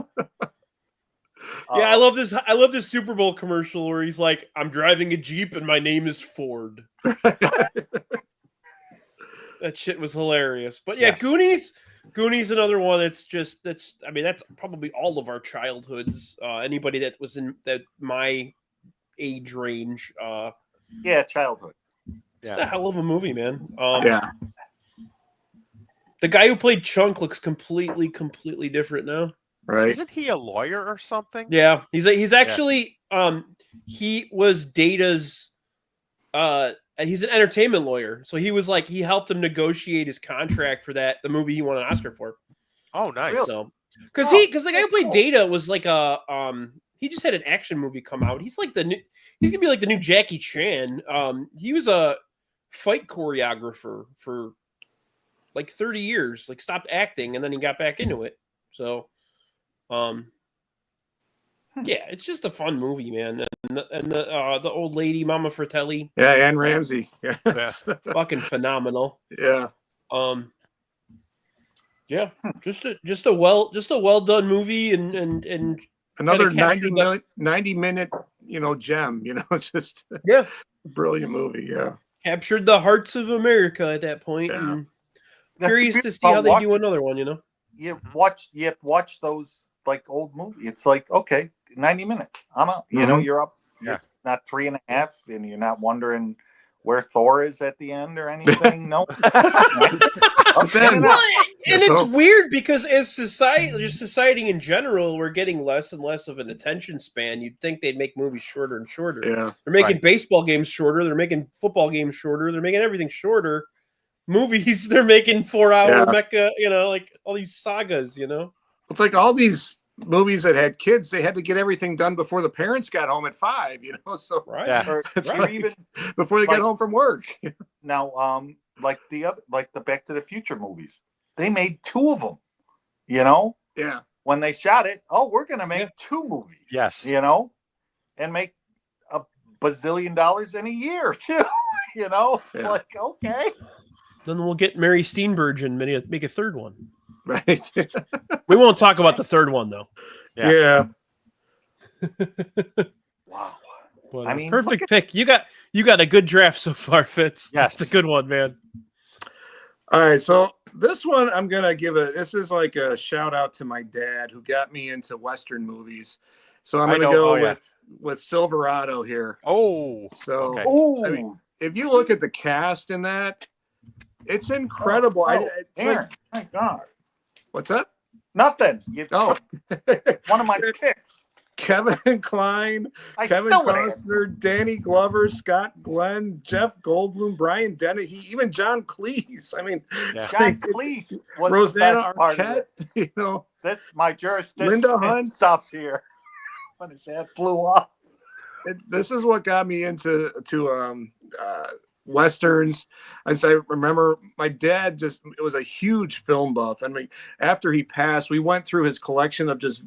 Yeah, I love this. I love this Super Bowl commercial where he's like, "I'm driving a Jeep and my name is Ford." That shit was hilarious. But yeah, Yes. Goonies, another one. That's probably all of our childhoods. Anybody that was in my age range. Yeah, childhood. It's a hell of a movie, man. Yeah. The guy who played Chunk looks completely different now. Right. Isn't he a lawyer or something? Yeah, he's actually he was Data's he's an entertainment lawyer. So he was like he helped him negotiate his contract for the movie he won an Oscar for. Oh, nice. So because the guy who played Data was like he just had an action movie come out. He's like he's gonna be like the new Jackie Chan. He was a fight choreographer for like 30 years, like stopped acting and then he got back into it. So yeah, it's just a fun movie, man. And the old lady, Mama Fratelli. Yeah, Anne Ramsey. Yeah. Fucking phenomenal. Yeah. Yeah, just a well done movie and another kinda 90 minute, gem, just yeah, brilliant movie. Yeah. Captured the hearts of America at that point. Yeah. And That's curious the to see beauty how about they do another one, You have to watch those like old movies. It's like, okay, 90 minutes. I'm out. You're up. Yeah. You're not 3.5, and you're not wondering where Thor is at the end or anything. No. And it's weird because as society in general, we're getting less and less of an attention span. You'd think they'd make movies shorter and shorter. Yeah. They're making baseball games shorter. They're making football games shorter. They're making everything shorter. Movies, they're making 4-hour mecha, like all these sagas, It's like all these movies that had kids, they had to get everything done before the parents got home at 5, so right. Yeah. Or even before they got home from work. now, like the Back to the Future movies, they made 2 of them. Yeah. When they shot it, we're gonna make 2 movies. Yes. And make $1 bazillion in a year too. It's like, okay. Then we'll get Mary Steenburgen and make a third one. Right. We won't talk about the third one though. Yeah. Wow. But, I mean, perfect pick. You got a good draft so far, Fitz. Yes. It's a good one, man. All right, so this one I'm gonna this is like a shout out to my dad who got me into Western movies. So I'm gonna go with Silverado here. Oh, so okay. I mean, if you look at the cast in that, it's incredible. Aaron, my God. What's that? Nothing. Oh, one of my picks. Kevin Kline, Kevin Costner, Danny Glover, Scott Glenn, Jeff Goldblum, Brian Dennehy, even John Cleese. I mean, John Cleese was Rosanna the best part Arquette. Of it. This my jurisdiction. Linda Hunt stops here. When his head flew off. This is what got me into Westerns. As I remember, my dad was a huge film buff. I mean, after he passed, we went through his collection of just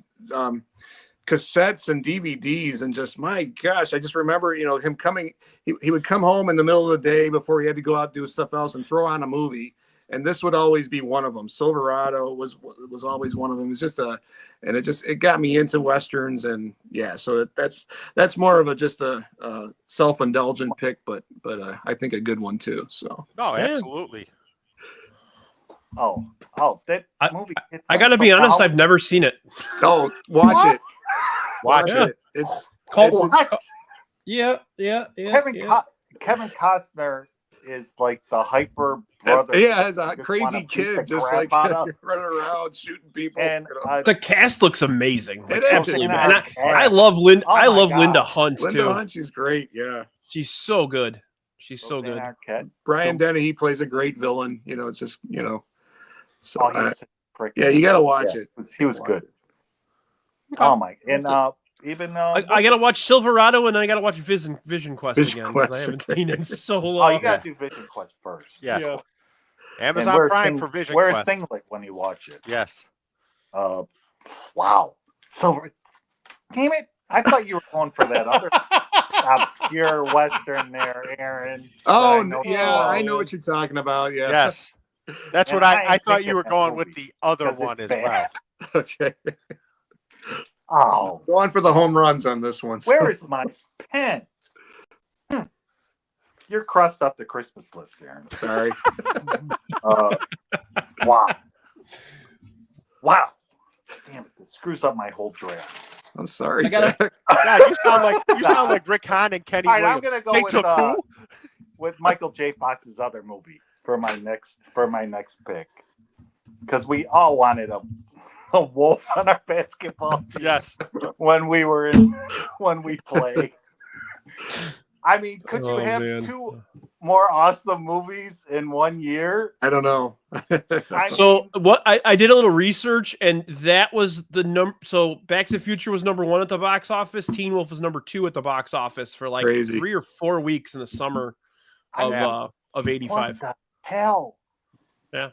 cassettes and DVDs, and just, my gosh, I just remember, him coming. He would come home in the middle of the day before he had to go out and do stuff else and throw on a movie. And this would always be one of them. Silverado was always one of them. It was it got me into Westerns, and so that's more of a self-indulgent pick, but I think a good one too. So absolutely. That movie. I got to be honest, I've never seen it. Oh, watch it. Watch it. It's called. Yeah. Kevin Costner is like the hyper brother. Yeah, as a crazy kid, just like running around shooting people. And the cast looks amazing. Like, absolutely. And I love Linda. I love Linda Hunt too. Linda Hunt, she's great. Yeah, she's so good. She's so good. Brian Dennehy plays a great villain. It's just So yeah, you got to watch it. He was good. Oh my! And even I gotta watch Silverado and I gotta watch Vision Quest again because I haven't seen it in so long. Oh, you gotta do Vision Quest first. Yes. Yeah. Amazon Prime for Vision Quest. Wear a singlet when you watch it. Yes. Wow. So, damn it! I thought you were going for that other obscure Western there, Aaron. Oh I know what you're talking about. Yeah. Yes. That's what I thought you were going with the other one as well. Okay. Oh, Going for the home runs on this one. where is my pen? You're crossed off the Christmas list, Aaron. Sorry. Wow. Wow. Damn it, this screws up my whole draft. I'm sorry, gotta- Jack. God, you sound like Rick Hahn and Kenny All right, Williams. I'm gonna go They with took who? with Michael J. Fox's other movie for my next pick, because we all wanted a wolf on our basketball team. Yes. when we played. I mean, could you have two more awesome movies in 1 year? I don't know. So what I did a little research, and that was the number. So Back to the Future was number 1 at the box office. Teen Wolf was number 2 at the box office for like Crazy. 3 or 4 weeks in the summer of '85. What the hell? Yeah.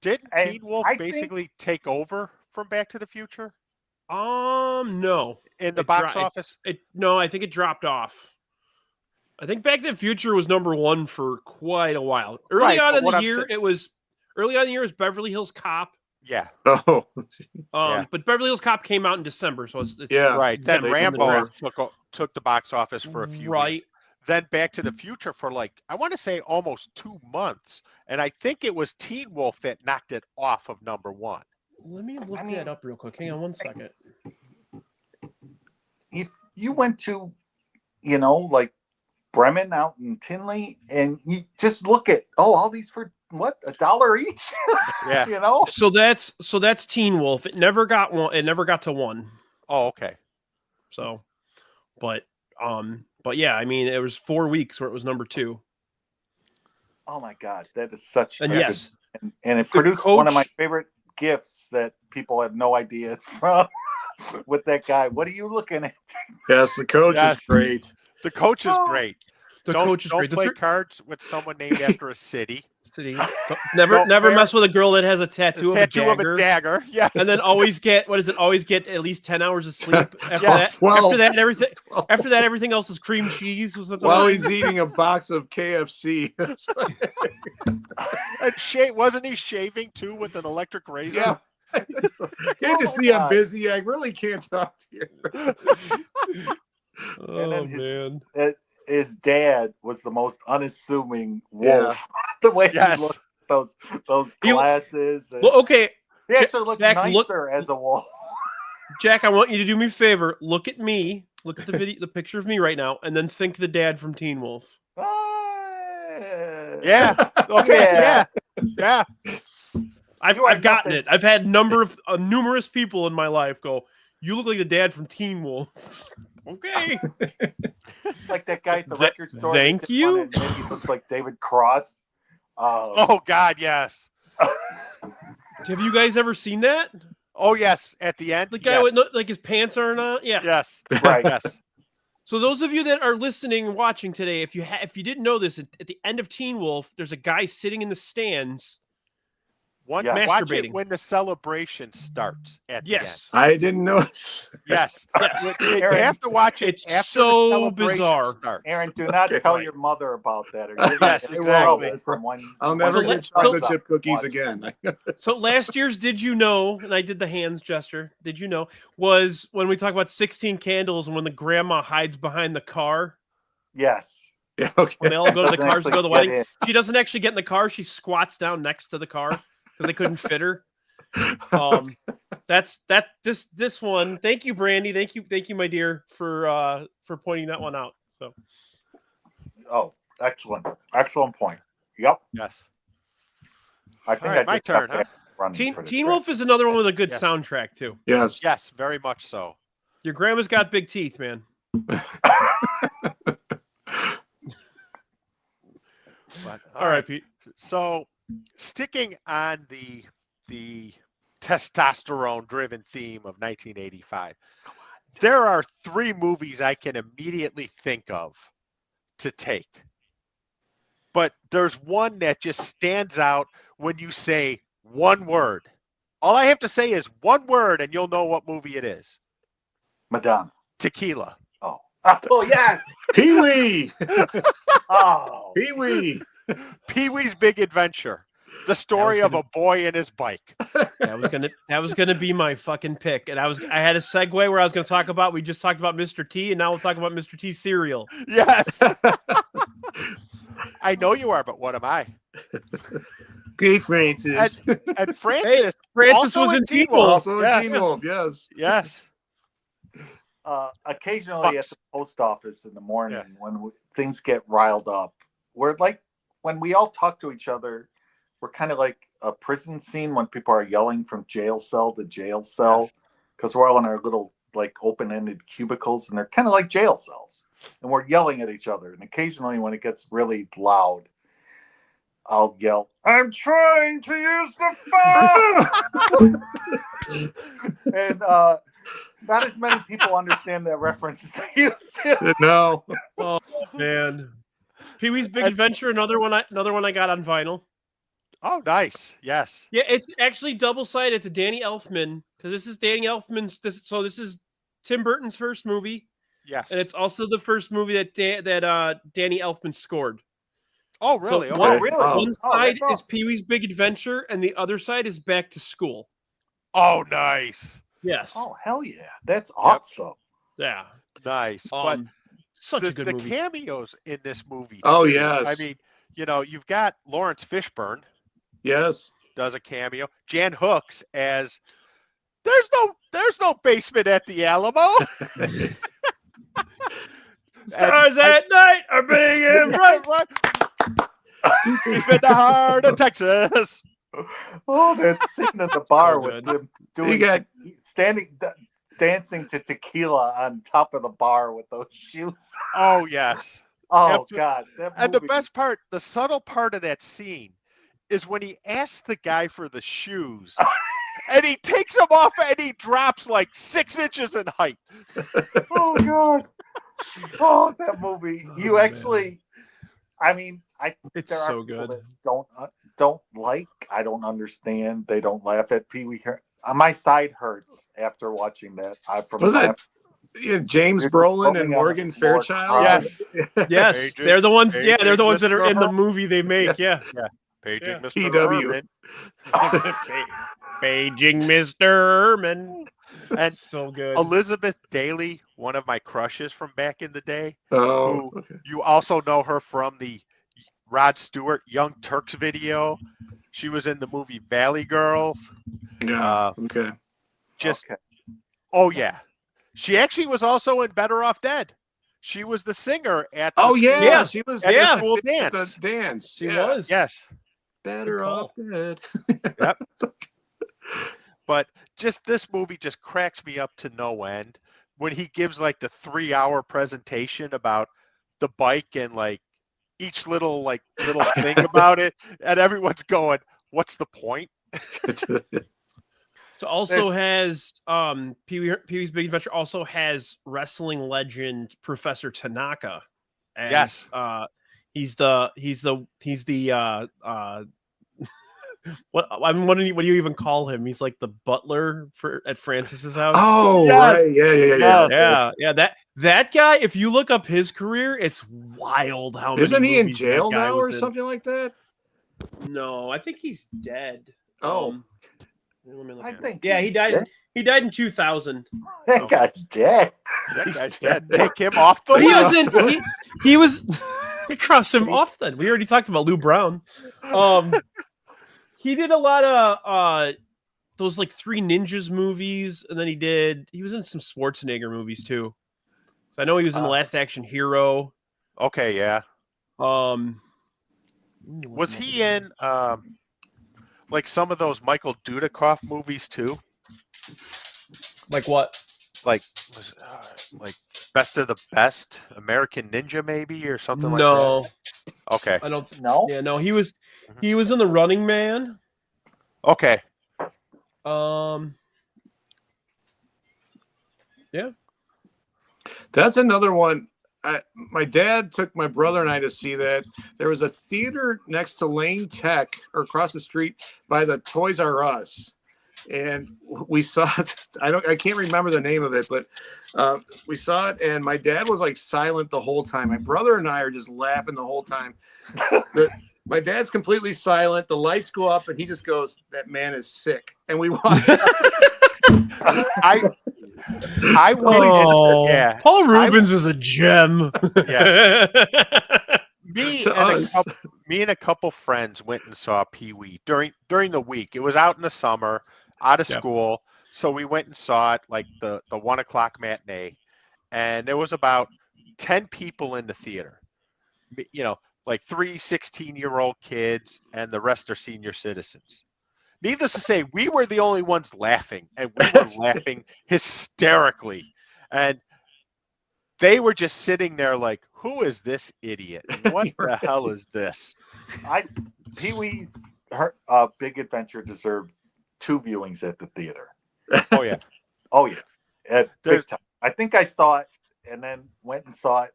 Didn't Teen Wolf basically take over from Back to the Future No. in the box office? No, I think it dropped off. I think Back to the Future was number 1 for quite a while. Early on in the year, it was Beverly Hills Cop. Yeah. Oh. But Beverly Hills Cop came out in December, so it's Right. Then December. Rambo took the box office for a few right. weeks. Then Back to the Future for I want to say almost 2 months. And I think it was Teen Wolf that knocked it off of number 1. Let me look that up real quick. Hang on one second. If you went to, Bremen out in Tinley, and you just look at all these for what, $1 each? Yeah. So that's Teen Wolf. It never got one. It never got to 1. Oh, okay. So, but yeah, I mean, it was 4 weeks where it was number 2. Oh my God, that is such. And yes, and it produced one of my favorite gifts that people have no idea it's from. With that guy, what are you looking at? Yes, the coach is great. The coach is great. Coach is great. Don't play cards with someone named after a city. Never mess with a girl that has a tattoo of a dagger. Yes. And then always get at least 10 hours of sleep after that everything else is cream cheese. While he's eating a box of KFC. And wasn't he shaving too with an electric razor? Yeah. Can't you see I'm busy? I really can't talk to you. Man. His dad was the most unassuming wolf. The way he looked, those glasses. He actually looked nicer as a wolf. Jack, I want you to do me a favor. Look at me. Look at the picture of me right now, and then think the dad from Teen Wolf. Yeah. Okay. Yeah. I've gotten it. I've had numerous people in my life go, "You look like the dad from Teen Wolf." Okay. Like that guy at the record store. Thank you. And he looks like David Cross. Oh God, yes. Have you guys ever seen that? Oh yes, at the end. The guy with his pants aren't on. Yeah. Yes. Right. Yes. So those of you that are listening and watching today, if you didn't know this, at the end of Teen Wolf, there's a guy sitting in the stands. Watch it when the celebration starts at the end. I didn't notice. Yes. You have to watch it it's after so the celebration bizarre. starts. Aaron, do not tell your mother about that. Yes, exactly. I'll never get chocolate chip cookies again. So last year's Did You Know, and I did the hands gesture, Did You Know, was when we talk about 16 Candles and when the grandma hides behind the car. Yes. Yeah, okay. When they all go to the cars to go to the wedding. She doesn't actually get in the car. She squats down next to the car because they couldn't fit her. That's this one. Thank you, Brandy. Thank you, my dear, for pointing that one out. So, excellent point. Yep. Yes. I think my turn. Huh? Teen Wolf is another one with a good soundtrack too. Yes. Yes, very much so. Your grandma's got big teeth, man. All right, Pete. So, sticking on the testosterone-driven theme of 1985, there are 3 movies I can immediately think of to take. But there's one that just stands out when you say one word. All I have to say is one word, and you'll know what movie it is. Madonna. Tequila. Oh, yes. Pee-wee. Oh. Pee-wee. Pee-wee's Big Adventure. The story of a boy and his bike. That was gonna be my fucking pick, and I had a segue where I was gonna talk about. We just talked about Mr. T, and now we'll talk about Mr. T's cereal. Yes. I know you are, but what am I? Okay, Francis. And Francis. Francis was in Teen Wolf. Also in Teen Wolf, yes. Yes. Occasionally at the post office in the morning when things get riled up, we're like, when we all talk to each other, we're kind of like a prison scene when people are yelling from jail cell to jail cell, because we're all in our little like open-ended cubicles, and they're kind of like jail cells, and we're yelling at each other. And occasionally when it gets really loud, I'll yell, "I'm trying to use the phone!" And not as many people understand that reference as they used to. No. Oh man, Pee-wee's Big Adventure, another one I got on vinyl. Oh, nice. Yes. Yeah, it's actually double-sided. It's a Danny Elfman, because this is Danny Elfman's. This is Tim Burton's first movie. Yes. And it's also the first movie that Danny Elfman scored. Oh, really? So Okay. One side awesome. is Pee-wee's Big Adventure, and the other side is Back to School. Oh, nice. Yes. Oh, hell yeah. That's awesome. Yeah. Nice. But Such a good movie. The cameos in this movie. Oh, too. yes. I mean, you've got Lawrence Fishburne Yes. does a cameo. Jan Hooks as there's no basement at the Alamo. Stars at night are big and bright. Deep in the heart of Texas. Oh, that scene at the bar So with good. them doing dancing to tequila on top of the bar with those shoes. Oh, yes. Oh, Absolutely. God. That And the movie- best part, the subtle part of that scene is when he asks the guy for the shoes and he takes them off and he drops like 6 inches in height. Oh, God. Oh, that movie. You actually, I mean, It's there are so people good. that don't like, I don't understand. They don't laugh at Pee Wee. My side hurts after watching that. Was that James You're Brolin just and rolling on Morgan the floor Fairchild? Yes. Yes, Paging- they're the ones. Yeah, they're the ones that paging are in the Mr. movie they make. Yeah. Paging Yeah. Mr. PW. Herman. Paging Mr. Herman. And So good. Elizabeth Daly, one of my crushes from back in the day. Oh, Who okay. you also know her from the Rod Stewart Young Turks video. She was in the movie Valley Girls. Yeah. Okay. Just oh yeah. She actually was also in Better Off Dead. She was the singer at the Oh school, yeah, she was at the yeah, school at the dance. dance. She yeah. was. Yes. Better Good off call. dead. Yep. But just this movie just cracks me up to no end when he gives like the 3-hour presentation about the bike and like each little thing about it, and everyone's going, "What's the point?" So also has Pee-wee's Big Adventure also has wrestling legend Professor Tanaka. As, Yes. He's the what do you even call him? He's like the butler at Francis's house. Oh, Yes. right. Yeah. Yeah. That guy, if you look up his career, it's wild how many Isn't he in movies that jail guy now was or in. something like that? No, I think he's dead. Oh. Let me look I at it. think Yeah, he he's died. dead. He died in 2000. That guy's dead. That guy's dead. Take him off the But he list. was in. He was. Cross him off. Then we already talked about Lou Brown. He did a lot of those like Three Ninjas movies, and then he was in some Schwarzenegger movies too. So I know he was in The Last Action Hero. Okay, yeah. Was he in like some of those Michael Dudikoff movies too? Like what? Like was like Best of the Best, American Ninja maybe, or something like No, that? Okay. I don't. No. Yeah, no. He was in The Running Man. Okay. Yeah. That's another one. My dad took my brother and I to see that. There was a theater next to Lane Tech or across the street by the Toys R Us. And we saw it. I can't remember the name of it, but we saw it, and my dad was like silent the whole time. My brother and I are just laughing the whole time. My dad's completely silent. The lights go up, and he just goes, "That man is sick." And we watch. I would, yeah. Paul Rubens is a gem. Yes. To us. Me and a couple friends went and saw Pee-wee during the week. It was out in the summer, out of school, so we went and saw it like the 1 o'clock matinee, and there was about 10 people in the theater. You know, like 3 16-year-old kids, and the rest are senior citizens. Needless to say, we were the only ones laughing, and we were laughing hysterically. And they were just sitting there like, who is this idiot? What the hell is this? Pee-wee's Big Adventure deserved 2 viewings at the theater. Oh, yeah. Oh, yeah. At big time. I think I saw it and then went and saw it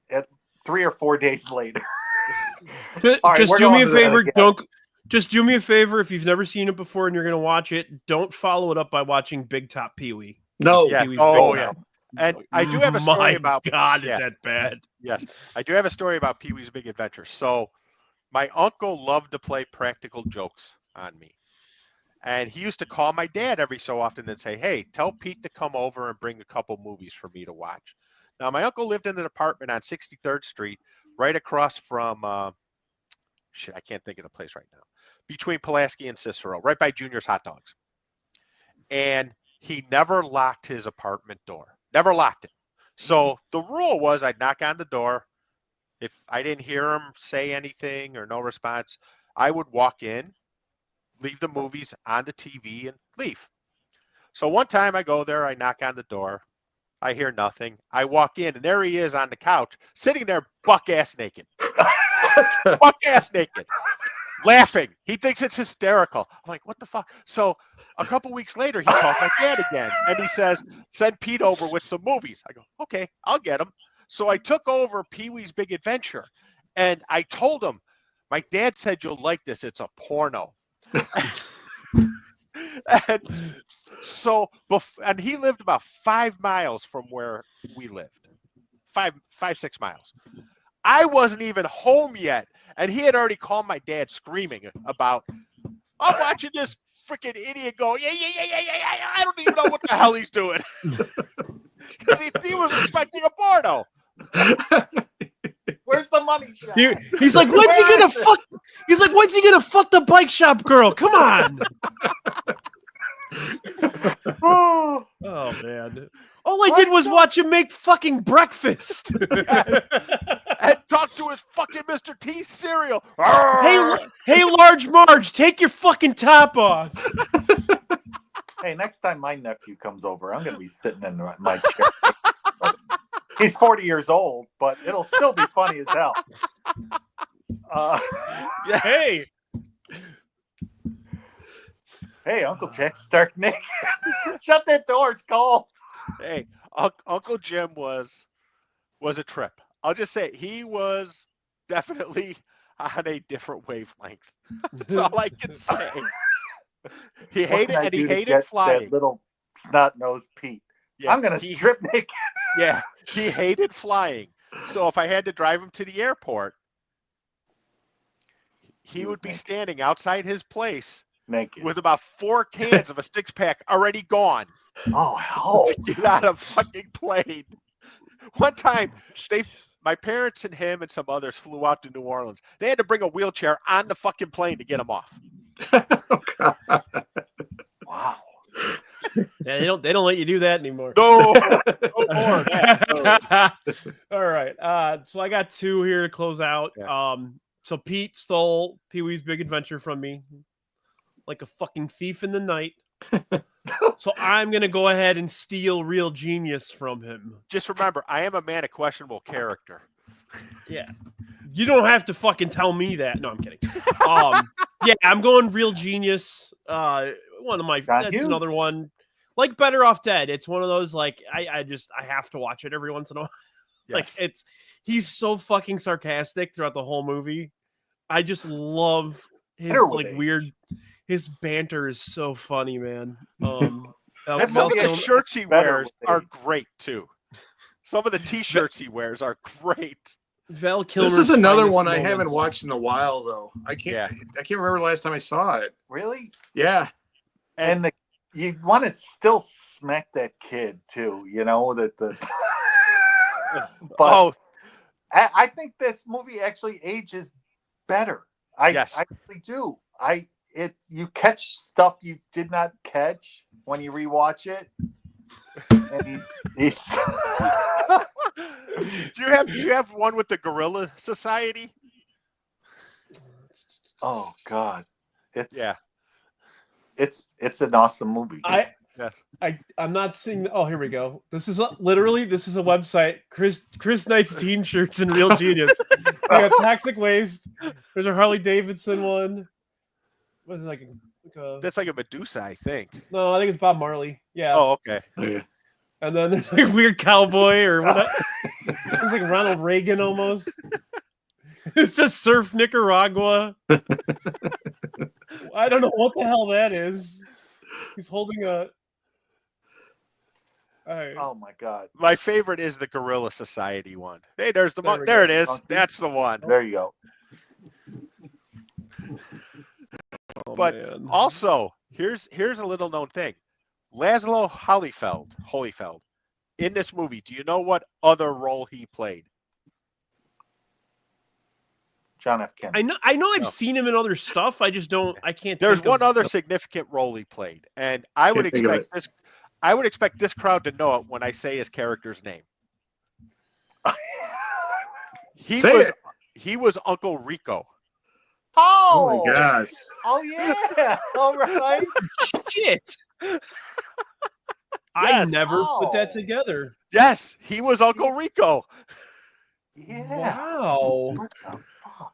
at 3 or 4 days later. Just do me a favor. Just do me a favor. If you've never seen it before and you're going to watch it, don't follow it up by watching Big Top Pee-wee. No. Yeah. Pee-wee's Oh, Big yeah. Top. And I do have a story about. God, is that bad? Yes, I do have a story about Pee-wee's Big Adventure. So, my uncle loved to play practical jokes on me, and he used to call my dad every so often and say, "Hey, tell Pete to come over and bring a couple movies for me to watch." Now, my uncle lived in an apartment on 63rd Street, right across from I can't think of the place right now, between Pulaski and Cicero, right by Junior's Hot Dogs. And he never locked his apartment door. Never locked it. So the rule was I'd knock on the door. If I didn't hear him say anything or no response, I would walk in, leave the movies on the TV, and leave. So one time I go there, I knock on the door. I hear nothing. I walk in, and there he is on the couch, sitting there buck-ass naked. Buck-ass naked. Laughing. He thinks it's hysterical. I'm like, what the fuck? So a couple weeks later, he calls my dad again, and he says, send Pete over with some movies. I go, okay, I'll get him. So I took over Pee-wee's Big Adventure, and I told him, my dad said you'll like this. It's a porno. And so, and he lived about 5 miles from where we lived. 6 miles. I wasn't even home yet, and he had already called my dad screaming about, I'm watching this freaking idiot go, yeah. I don't even know what the hell he's doing. Because he was expecting a porno. Where's the money shot? He's like, when's he gonna fuck? He's like, when's he gonna fuck the bike shop girl? Come on. Oh man. All I did was watch him make fucking breakfast. Yes. And talk to his fucking Mr. T cereal. Hey, Large Marge, take your fucking top off. Hey, next time my nephew comes over, I'm going to be sitting in my chair. He's 40 years old, but it'll still be funny as hell. Hey, Uncle Jack's stark naked. Shut that door. It's cold. Hey, Uncle Jim was a trip. I'll just say he was definitely on a different wavelength. That's all I can say. He hated flying. That little snot-nosed Pete. Yeah, I'm going to strip naked. Yeah, he hated flying. So if I had to drive him to the airport, he would be standing outside his place naked with about 4 cans of a 6-pack already gone. Oh, hell. To get on a fucking plane. One time, my parents and him and some others flew out to New Orleans. They had to bring a wheelchair on the fucking plane to get him off. Oh, God. Wow. Yeah, they don't let you do that anymore. No. No. All right. So I got 2 here to close out. Yeah. So Pete stole Pee-wee's Big Adventure from me like a fucking thief in the night. So I'm going to go ahead and steal Real Genius from him. Just remember, I am a man of questionable character. Yeah. You don't have to fucking tell me that. No, I'm kidding. Yeah, I'm going Real Genius. One of my, that's another one. Like Better Off Dead. It's one of those, like, I have to watch it every once in a while. Yes. Like, he's so fucking sarcastic throughout the whole movie. I just love his, weird, his banter is so funny, man. Some of the shirts he wears are great, too. Some of the t-shirts he wears are great. Val Kilmer. This is another one I haven't watched in a while, though. I can't remember the last time I saw it. Really? Yeah. And you want to still smack that kid too, you know that the. But I think this movie actually ages better. I really do. You catch stuff you did not catch when you rewatch it. And he's Do you have one with the Gorilla Society? Oh God. It's an awesome movie. I'm not seeing. Oh, here we go. This is a website. Chris Knight's teen shirts and Real Genius. We got Toxic Waste. There's a Harley Davidson one. What is it like? That's like a Medusa, I think. No, I think it's Bob Marley. Yeah. Oh, okay. Yeah. And then there's like weird cowboy or what? It's like Ronald Reagan almost. It says Surf Nicaragua. I don't know what the hell that is. He's holding a. Oh my God! My favorite is the Gorilla Society one. Hey, there's the one. There it is. That's the one. There you go. But also, here's a little known thing. Laszlo Holyfeld, in this movie, do you know what other role he played? John F. Kennedy. I know I've seen him in other stuff. I just don't. I can't. There's one other significant role he played, and I would expect this crowd to know it when I say his character's name. He was Uncle Rico. Oh my gosh! Oh yeah! All right. Shit. I never put that together. Yes, he was Uncle Rico. Yeah. Wow. What the fuck?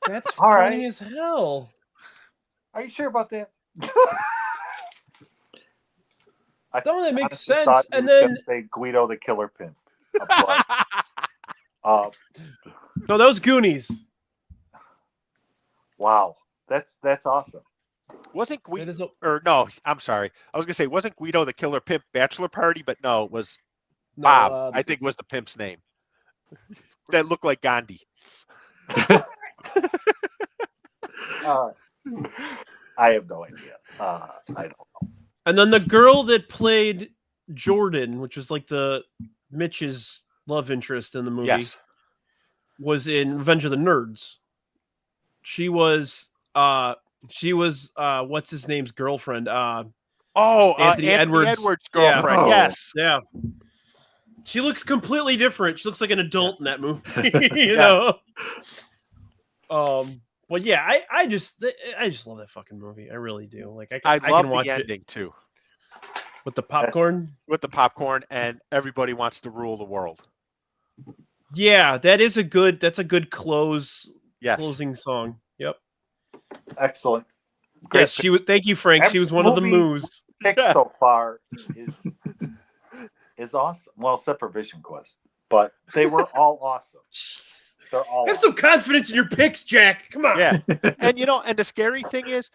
That's All funny right. as hell. Are you sure about that? Don't that make sense? Thought And you were then gonna say Guido the Killer Pimp. no, that was Goonies. Wow, that's awesome. Wasn't Guido? Or no, I'm sorry. I was gonna say wasn't Guido the Killer Pimp Bachelor Party, but no, it was Bob. I think was the pimp's name. That looked like Gandhi. I have no idea. I don't know. And then the girl that played Jordan, which was like the Mitch's love interest in the movie, was in Revenge of the Nerds. She was what's his name's girlfriend? Anthony Edwards' girlfriend. Yeah. Yes. Yeah. She looks completely different. She looks like an adult in that movie. you know. But yeah, I just love that fucking movie. I really do. Like I love can watch the ending too. With the popcorn? With the popcorn and everybody wants to rule the world. Yeah, that's a good closing song. Yep. Excellent. Great. Yes, she was. Thank you, Frank. She was one of the moos. Pick so far is awesome. Well, except for Vision Quest, but they were all awesome. They're all have some confidence in your picks, Jack. Come on. Yeah, and and the scary thing is,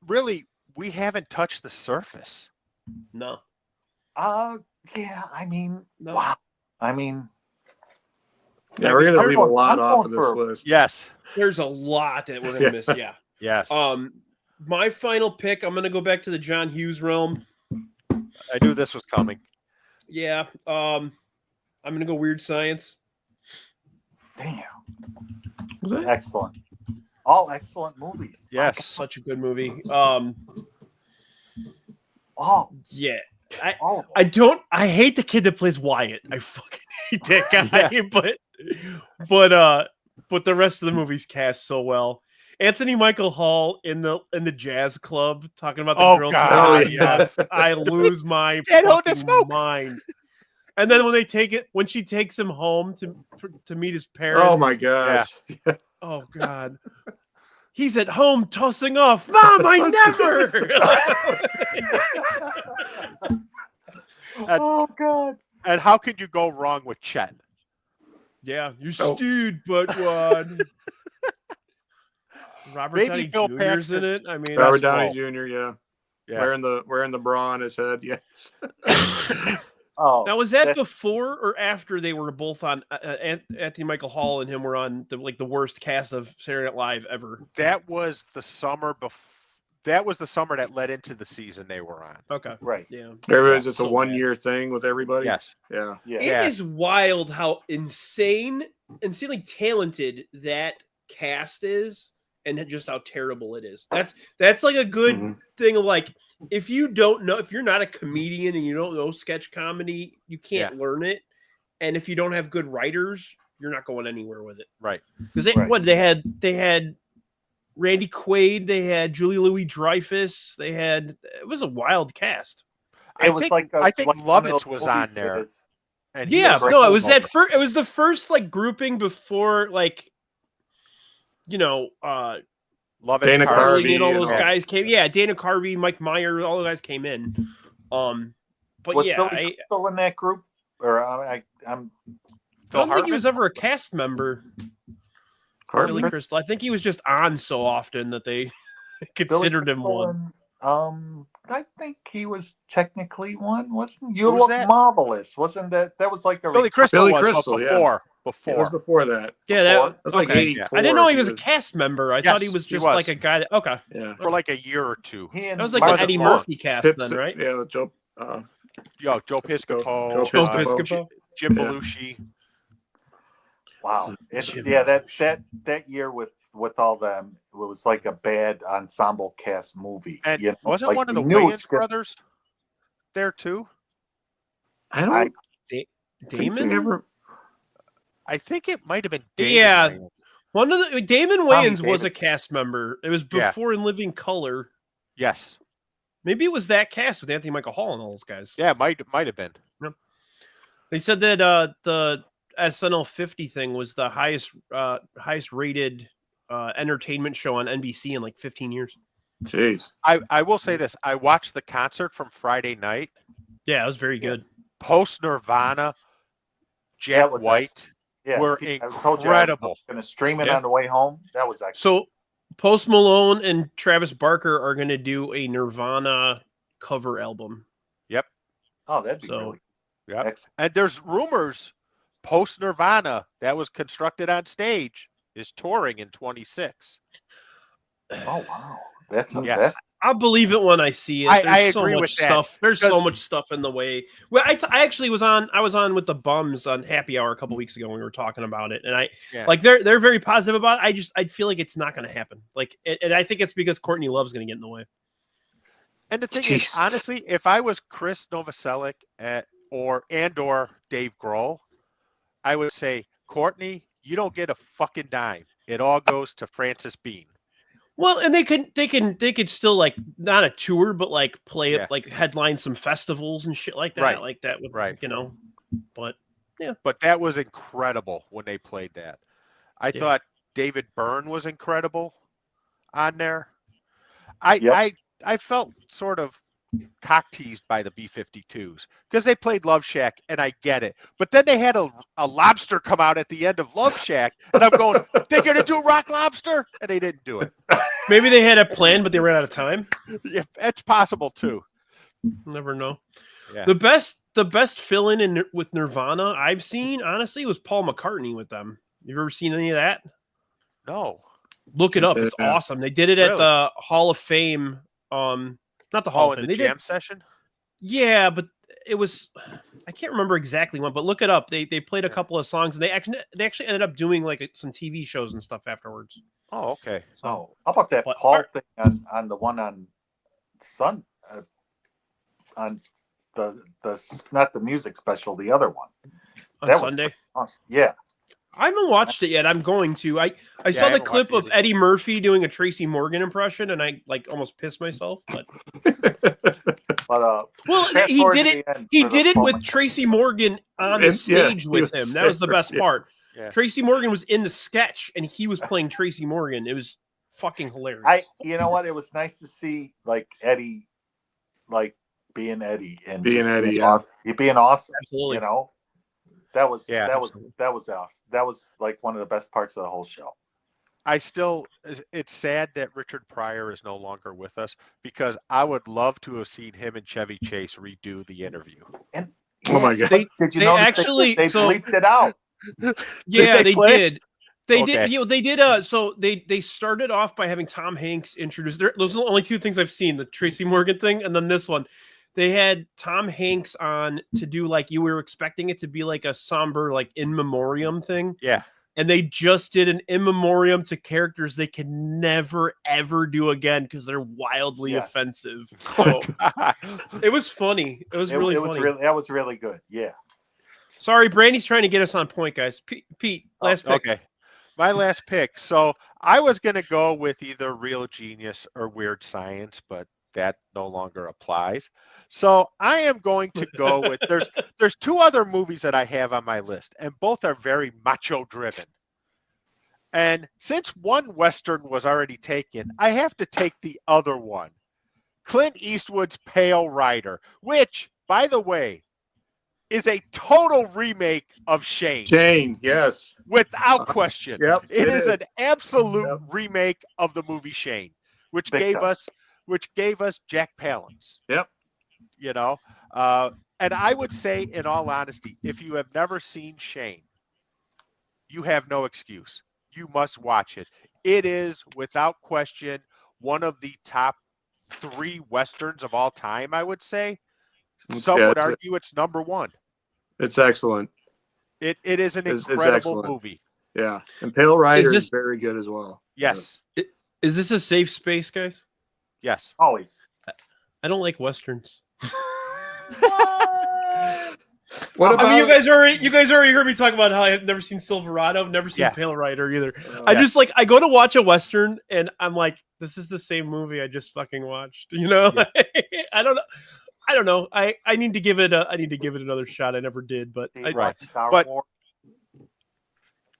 really, we haven't touched the surface. No. Yeah. I mean, no. Wow. I mean, yeah, we're gonna leave a lot off of this list. Yes. There's a lot that we're gonna miss. Yeah. Yes. My final pick, I'm gonna go back to the John Hughes realm. I knew this was coming. Yeah. I'm gonna go Weird Science. Damn. Excellent. All excellent movies. Yes. Such a good movie. Yeah. I hate the kid that plays Wyatt. I fucking hate that guy. Yeah. But the rest of the movie's cast so well. Anthony Michael Hall in the jazz club talking about the girl. God. Yes. I lose my mind. And then when she takes him home to meet his parents. Oh my gosh. Yeah. Oh God. He's at home tossing off. Mom, I never. Oh God. And how could you go wrong with Chet? Yeah, you're stewed, but one. Robert Downey Jr.'s in it. I mean, Robert Downey Jr. Yeah. Wearing the bra on his head. Yes. Oh, Now, was that before or after they were both on? Anthony Michael Hall and him were on the worst cast of Saturday Night Live ever. That was the summer before. That was the summer that led into the season they were on. Okay, right. yeah. It was just a So 1 year thing with everybody. Yes. Yeah. Yeah. It is wild how insanely talented that cast is, and just how terrible it is. That's like a good thing of like, if you don't know, if you're not a comedian and you don't know sketch comedy, you can't learn it. And if you don't have good writers, you're not going anywhere with it. Right. Because they had Randy Quaid, they had Julie Louis-Dreyfus, it was a wild cast. I think Lovitz was on there. And it was it was the first like grouping before like, Lovitz, Dana Carvey and all those guys came. Yeah, Dana Carvey, Mike Myers, all the guys came in. But was yeah, Billy Crystal in that group, or I don't think he was ever a cast member. Billy Crystal. I think he was just on so often that they considered him one. I think he was technically one, wasn't he? You Look Marvelous, wasn't that? That was like a Billy Crystal. Before. It was before that. Yeah, that was like 84. I didn't know he was a cast member. I thought he was just like a guy. For like a year or two. That was like the Eddie Murphy cast then, right? Yeah, Joe Piscopo, Jim Belushi. Wow, that year with all them, it was like a bad ensemble cast movie. And wasn't like one of the Wayans brothers there too? Damon. I think it might have been Damon. Yeah, Wayans. One of the Damon Wayans was a cast member. It was before In Living Color. Yes, maybe it was that cast with Anthony Michael Hall and all those guys. Yeah, might have been. Yep. They said that the SNL 50 thing was the highest rated entertainment show on NBC in like 15 years. Jeez. I will say this. I watched the concert from Friday night. Yeah, it was very good. Post Nirvana, Jack White were incredible. I was going to stream it on the way home. That was actually so. Post Malone and Travis Barker are going to do a Nirvana cover album. Yep. Oh, that'd be really. Yep. Excellent. And there's rumors. Post Nirvana that was constructed on stage is touring in 26. Oh wow, that's I'll believe it when I see it. I agree with stuff. There's so much stuff in the way. Well, I actually was on with the Bums on Happy Hour a couple weeks ago when we were talking about it, and they're very positive about it. I feel like it's not going to happen. Like, and I think it's because Courtney Love's going to get in the way. And the thing is, honestly, if I was Chris Novoselic or Dave Grohl, I would say, Courtney, you don't get a fucking dime. It all goes to Francis Bean. Well, and they could still like not a tour, but like play it, like headline some festivals and shit like that, with But yeah, but that was incredible when they played that. I thought David Byrne was incredible on there. I felt sort of cock teased by the B-52s because they played Love Shack, and I get it. But then they had a lobster come out at the end of Love Shack, and I'm going, they're going to do Rock Lobster? And they didn't do it. Maybe they had a plan, but they ran out of time. Yeah, it's possible too. Never know. Yeah. The best fill-in with Nirvana I've seen, honestly, was Paul McCartney with them. You ever seen any of that? No. Look it up. It's awesome. They did it at the Hall of Fame. Not the Hall of Fame. The jam session? Yeah, but it was, I can't remember exactly when, but look it up. They played a couple of songs, and they actually ended up doing like some TV shows and stuff afterwards. Oh, okay. So how about that Paul thing on the one on on the not the music special, the other one on Sunday? Awesome. Yeah. I haven't watched it yet. I'm going to. I saw the clip of Eddie Murphy doing a Tracy Morgan impression, and I like almost pissed myself. But well, he did it. He did it with Tracy Morgan on the stage with him. That was the best part. Yeah. Tracy Morgan was in the sketch, and he was playing Tracy Morgan. It was fucking hilarious. You know what? It was nice to see like Eddie, like being Eddie and being awesome. Being awesome. Absolutely. You know. That was awesome. That was like one of the best parts of the whole show. It's sad that Richard Pryor is no longer with us because I would love to have seen him and Chevy Chase redo the interview. And Oh my god! Did you they know actually they so bleeped it out? yeah, they play? did. They Okay. did. They did. So they started off by having Tom Hanks introduce. Those are the only two things I've seen: the Tracy Morgan thing, and then this one. They had Tom Hanks on to do like you were expecting it to be like a somber, like in memoriam thing. Yeah. And they just did an in memoriam to characters they can never ever do again because they're wildly offensive. So it was funny. It was really funny. That was really good. Yeah. Sorry, Brandy's trying to get us on point, guys. Pete, last pick. Okay. My last pick. So I was going to go with either Real Genius or Weird Science, but that no longer applies. So I am going to go with there's two other movies that I have on my list, and both are very macho driven. And since one Western was already taken, I have to take the other one. Clint Eastwood's Pale Rider, which, by the way, is a total remake of Shane. Shane, yes. Without question. Yep. It is an absolute remake of the movie Shane, which gave us Jack Palance. Yep. You know, and I would say, in all honesty, if you have never seen Shane, you have no excuse. You must watch it. It is, without question, one of the top 3 Westerns of all time, I would say. Some would argue it's number 1. It's excellent. It is an incredible movie. Yeah. And Pale Rider is very good as well. Yes. Is this a safe space, guys? Yes. Always. I don't like Westerns. What about you guys already heard me talk about how I've never seen Silverado, never seen Pale Rider either. I go to watch a Western and I'm like, this is the same movie I just fucking watched. You know? Yeah. I don't know. I need to give it another shot. I never did, but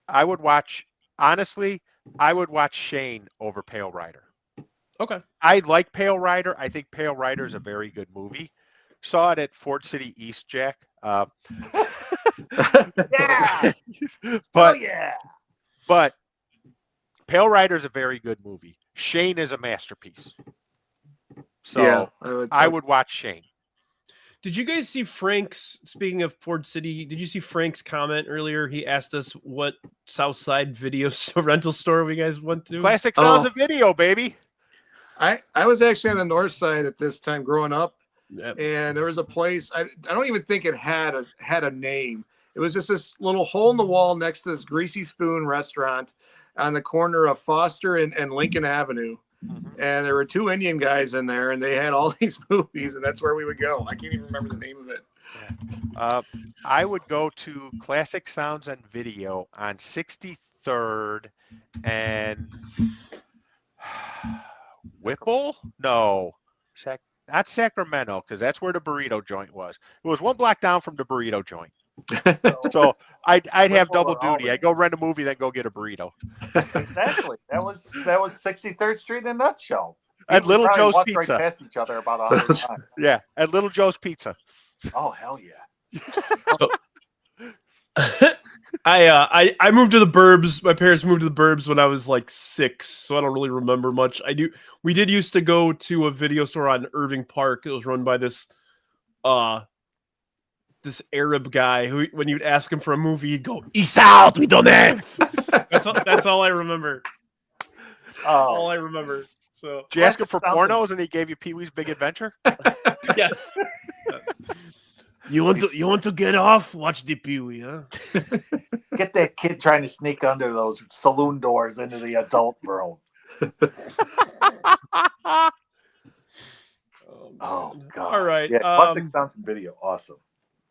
I would watch Shane over Pale Rider. Okay. I like Pale Rider. I think Pale Rider is a very good movie. Saw it at Ford City East, Jack. Yeah. But Pale Rider is a very good movie. Shane is a masterpiece. So I would watch Shane. Did you guys see Frank's, speaking of Ford City, did you see Frank's comment earlier? He asked us what Southside video rental store we guys went to. Classic Sounds of Video, baby. I was actually on the north side at this time growing up, and there was a place, I don't even think it had a name. It was just this little hole in the wall next to this Greasy Spoon restaurant on the corner of Foster and Lincoln Avenue. And there were 2 Indian guys in there, and they had all these movies, and that's where we would go. I can't even remember the name of it. I would go to Classic Sounds and Video on 63rd and Whipple? No, not Sacramento, because that's where the burrito joint was. It was 1 block down from the burrito joint. So I'd have double duty. I'd go rent a movie, then go get a burrito. Exactly. That was 63rd Street in a nutshell. At Little Joe's walked Pizza. Right past each other about 100 times. Yeah, at Little Joe's Pizza. Oh hell yeah! I moved to the burbs. My parents moved to the burbs when I was like 6, so I don't really remember much. We did used to go to a video store on Irving Park. It was run by this Arab guy who, when you'd ask him for a movie, he'd go, "East out, we don't have." That's all I remember. All I remember. So did you ask him for pornos and he gave you Pee-wee's Big Adventure? Yes. You want to get off? Watch the Pee-wee, huh? Get that kid trying to sneak under those saloon doors into the adult room. Oh god! All right. Yeah, Classic Sounds and Video, awesome.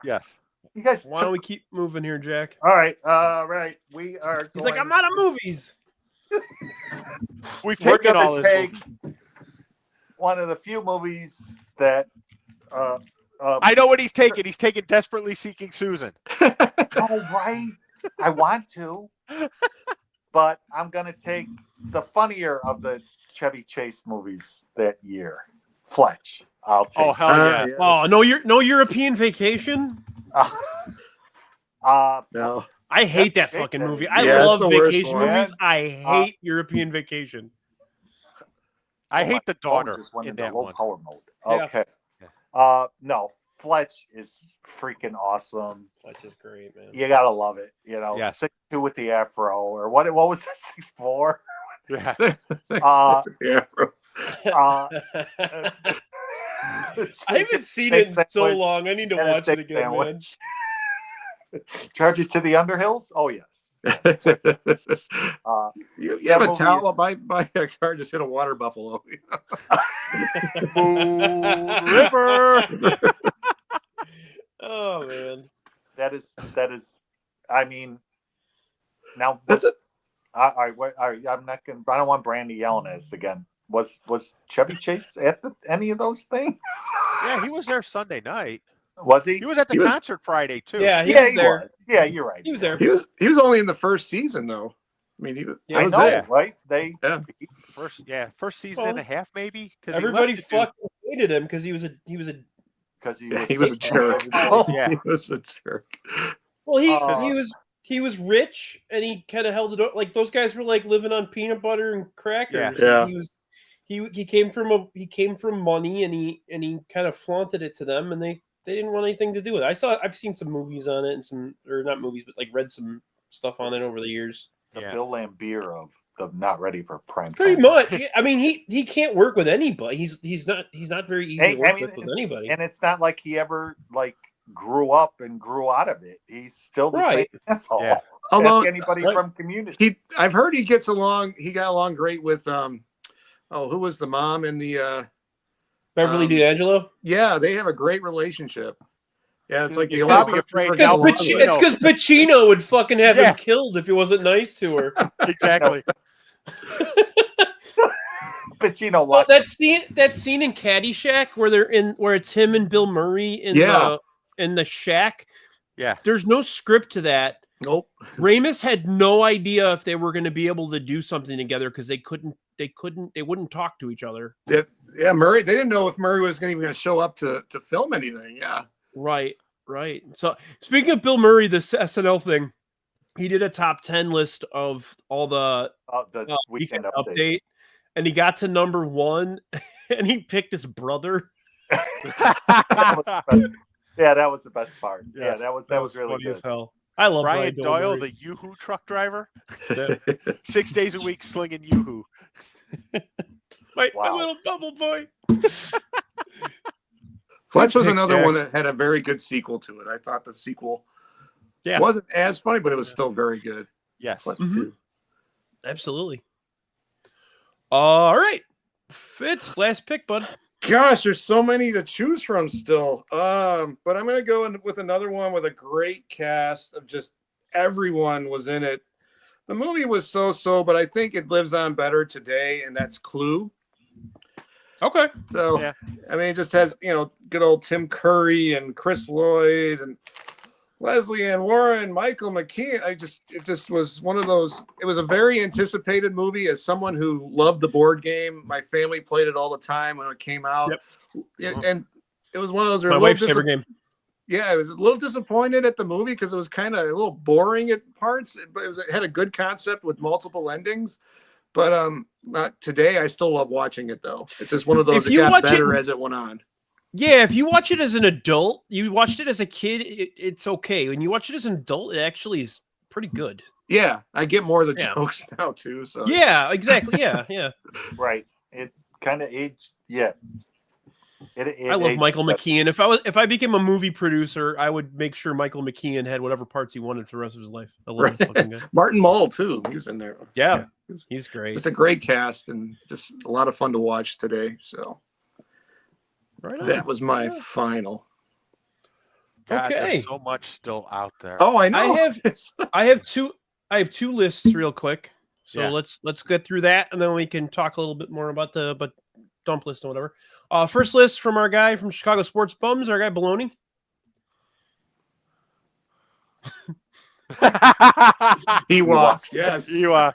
Yes. You guys. Why don't we keep moving here, Jack? All right. Right. We are. He's like, I'm out of movies. We're gonna take one of the few movies that. I know what he's taking. He's taking Desperately Seeking Susan. Oh, right. I want to, but I'm gonna take the funnier of the Chevy Chase movies that year. Fletch. I'll take. Oh hell yeah! Yes. Oh no European Vacation. No. I hate that fucking movie. I love vacation movies. I hate European Vacation. I hate the daughter just went in into that low one. power mode. Yeah. Okay. No, Fletch is freaking awesome. Fletch is great, man. You gotta love it. You know, Yes. 6'2" with the afro, or what was it? 6'4". Yeah. Yeah. I haven't seen it in so long. I need to watch it again, man. Charge it to the Underhills? Oh, yes. You have a towel? My car just hit a water buffalo. Moon River. Oh, man. That is. I mean, now That's it. I'm not gonna. I don't want Brandy yelling at us again. Was Chevy Chase at any of those things? Yeah, he was there Sunday night. Was he? He was at the concert Friday too. Yeah, he was there. Was. Yeah, you're right. He was there. He was only in the first season though. I mean, he was. Yeah, I was I know, there. right? They First season and a half maybe. Everybody fucking hated him because he was a because he was a jerk. Yeah. He was a jerk. Well, he was rich and he kind of held it up. Like those guys were like living on peanut butter and crackers. Yeah. He came from money and he kind of flaunted it to them and they didn't want anything to do with it. I've seen some movies on it and not movies, but like read some stuff on it over the years. The Bill Lambier of not ready for prime Pretty time. much. I mean, he can't work with anybody. He's not very easy to work with anybody. And it's not like he ever like grew up and grew out of it. He's still the same asshole. Yeah. Although ask anybody from Community. I've heard he got along great with who was the mom in the Beverly D'Angelo? Yeah, they have a great relationship. Yeah, it's like the Bobby afraid it's because Pacino would fucking have him killed if he wasn't nice to her. Exactly. Pacino. So that scene in Caddyshack where it's him and Bill Murray in the shack. Yeah. There's no script to that. Nope. Ramis had no idea if they were going to be able to do something together because they wouldn't talk to each other. Yeah, Murray. They didn't know if Murray was even going to show up to film anything. Yeah. Right. So speaking of Bill Murray, this SNL thing, he did a top 10 list of all the weekend update, and he got to number 1, and he picked his brother. Yeah, that was the best part. Yeah, that was really funny good. as hell. I love Brian Doyle, the Yoo-Hoo truck driver. 6 days a week slinging Yoo-Hoo. My little bubble boy. Fletch was another one that had a very good sequel to it. I thought the sequel wasn't as funny, but it was still very good. Yes. Absolutely. All right. Fitz, last pick, bud. Gosh, there's so many to choose from still. But I'm going to go with another one with a great cast of just everyone was in it. The movie was so, but I think it lives on better today, and that's Clue. Okay. So, I mean, it just has, good old Tim Curry and Chris Lloyd and Leslie Ann Warren, Michael McKean. It just was one of those. It was a very anticipated movie. As someone who loved the board game, my family played it all the time when it came out. Yep. And it was one of those. My wife's favorite game. Yeah, I was a little disappointed at the movie because it was kind of a little boring at parts, but it had a good concept with multiple endings. But today, I still love watching it though. It's just one of those that got better as it went on. Yeah, if you watch it as an adult, you watched it as a kid, it's okay. When you watch it as an adult, it actually is pretty good. Yeah, I get more of the jokes now too. So yeah, exactly. Yeah. Right. It kind of aged. Yeah. I love Michael McKean. If I became a movie producer, I would make sure Michael McKean had whatever parts he wanted for the rest of his life. I love that fucking guy. Martin Mull too. He was in there. Yeah. He's great. Just a great cast and just a lot of fun to watch today. So that was my final. God, okay. There's so much still out there. Oh, I know. I have two lists real quick. So let's get through that and then we can talk a little bit more about the dump list and whatever. First list from our guy from Chicago Sports Bums, our guy Baloney. He walks. Yes. You are.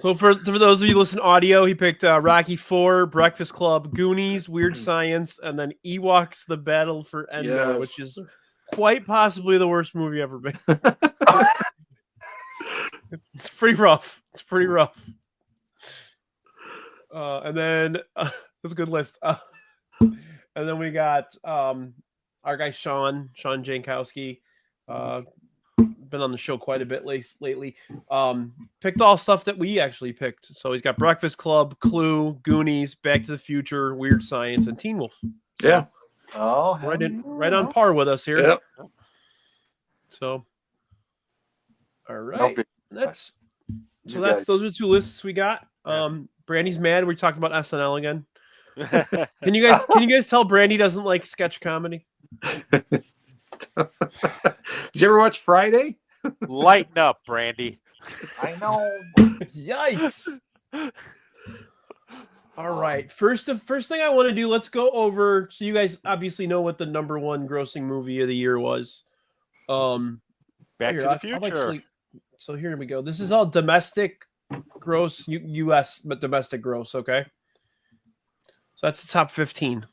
So for those of you listening audio, he picked Rocky IV, Breakfast Club, Goonies, Weird Science, and then Ewoks: The Battle for Endor, which is quite possibly the worst movie ever made. It's pretty rough. And then it's a good list. And then we got our guy Sean Jankowski, been on the show quite a bit lately. Picked all stuff that we actually picked. So he's got Breakfast Club, Clue, Goonies, Back to the Future, Weird Science, and Teen Wolf. Yeah. Oh, right on par with us here. Yep. So, all right, those are the two lists we got. Brandy's mad. We talked about SNL again. Can you guys tell Brandy doesn't like sketch comedy? Did you ever watch Friday? Lighten up, Brandy. I know. Yikes. All right. First thing I want to do, let's go over. So you guys obviously know what the number one grossing movie of the year was. Back to the Future. So here we go. This is all domestic gross, U.S. but domestic gross. Okay. So that's the top 15.